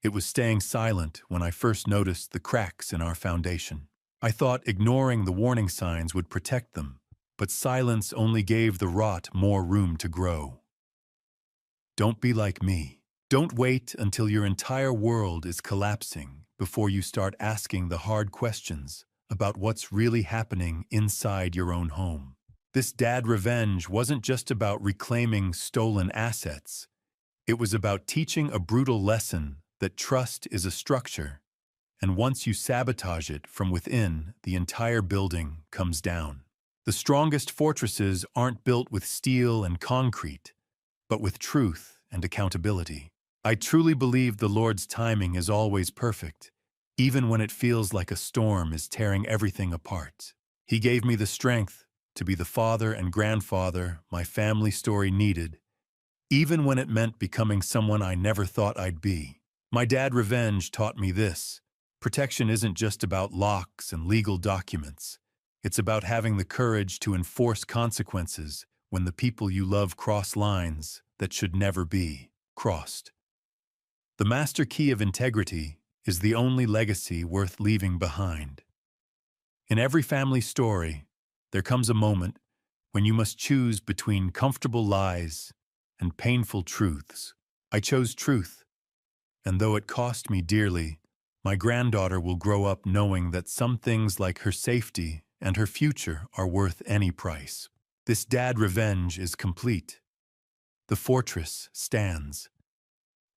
Speaker 1: It was staying silent when I first noticed the cracks in our foundation. I thought ignoring the warning signs would protect them, but silence only gave the rot more room to grow. Don't be like me. Don't wait until your entire world is collapsing before you start asking the hard questions about what's really happening inside your own home. This dad revenge wasn't just about reclaiming stolen assets. It was about teaching a brutal lesson that trust is a structure, and once you sabotage it from within, the entire building comes down. The strongest fortresses aren't built with steel and concrete, but with truth and accountability. I truly believe the Lord's timing is always perfect, even when it feels like a storm is tearing everything apart. He gave me the strength to be the father and grandfather my family story needed, even when it meant becoming someone I never thought I'd be. My dad revenge taught me this. Protection isn't just about locks and legal documents. It's about having the courage to enforce consequences when the people you love cross lines that should never be crossed. The master key of integrity is the only legacy worth leaving behind. In every family story, there comes a moment when you must choose between comfortable lies and painful truths. I chose truth, and though it cost me dearly, my granddaughter will grow up knowing that some things like her safety and her future are worth any price. This dad revenge is complete. The fortress stands.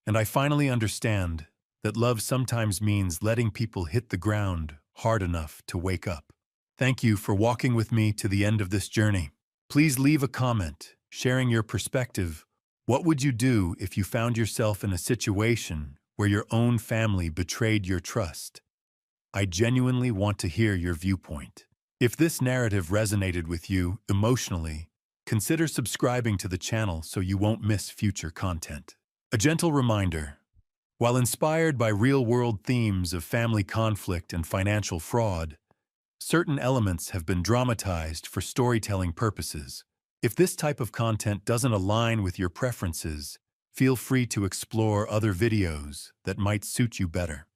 Speaker 1: And I finally understand that love sometimes means letting people hit the ground hard enough to wake up. Thank you for walking with me to the end of this journey. Please leave a comment sharing your perspective. What would you do if you found yourself in a situation where your own family betrayed your trust? I genuinely want to hear your viewpoint. If this narrative resonated with you emotionally, consider subscribing to the channel so you won't miss future content. A gentle reminder, while inspired by real-world themes of family conflict and financial fraud, certain elements have been dramatized for storytelling purposes. If this type of content doesn't align with your preferences, feel free to explore other videos that might suit you better.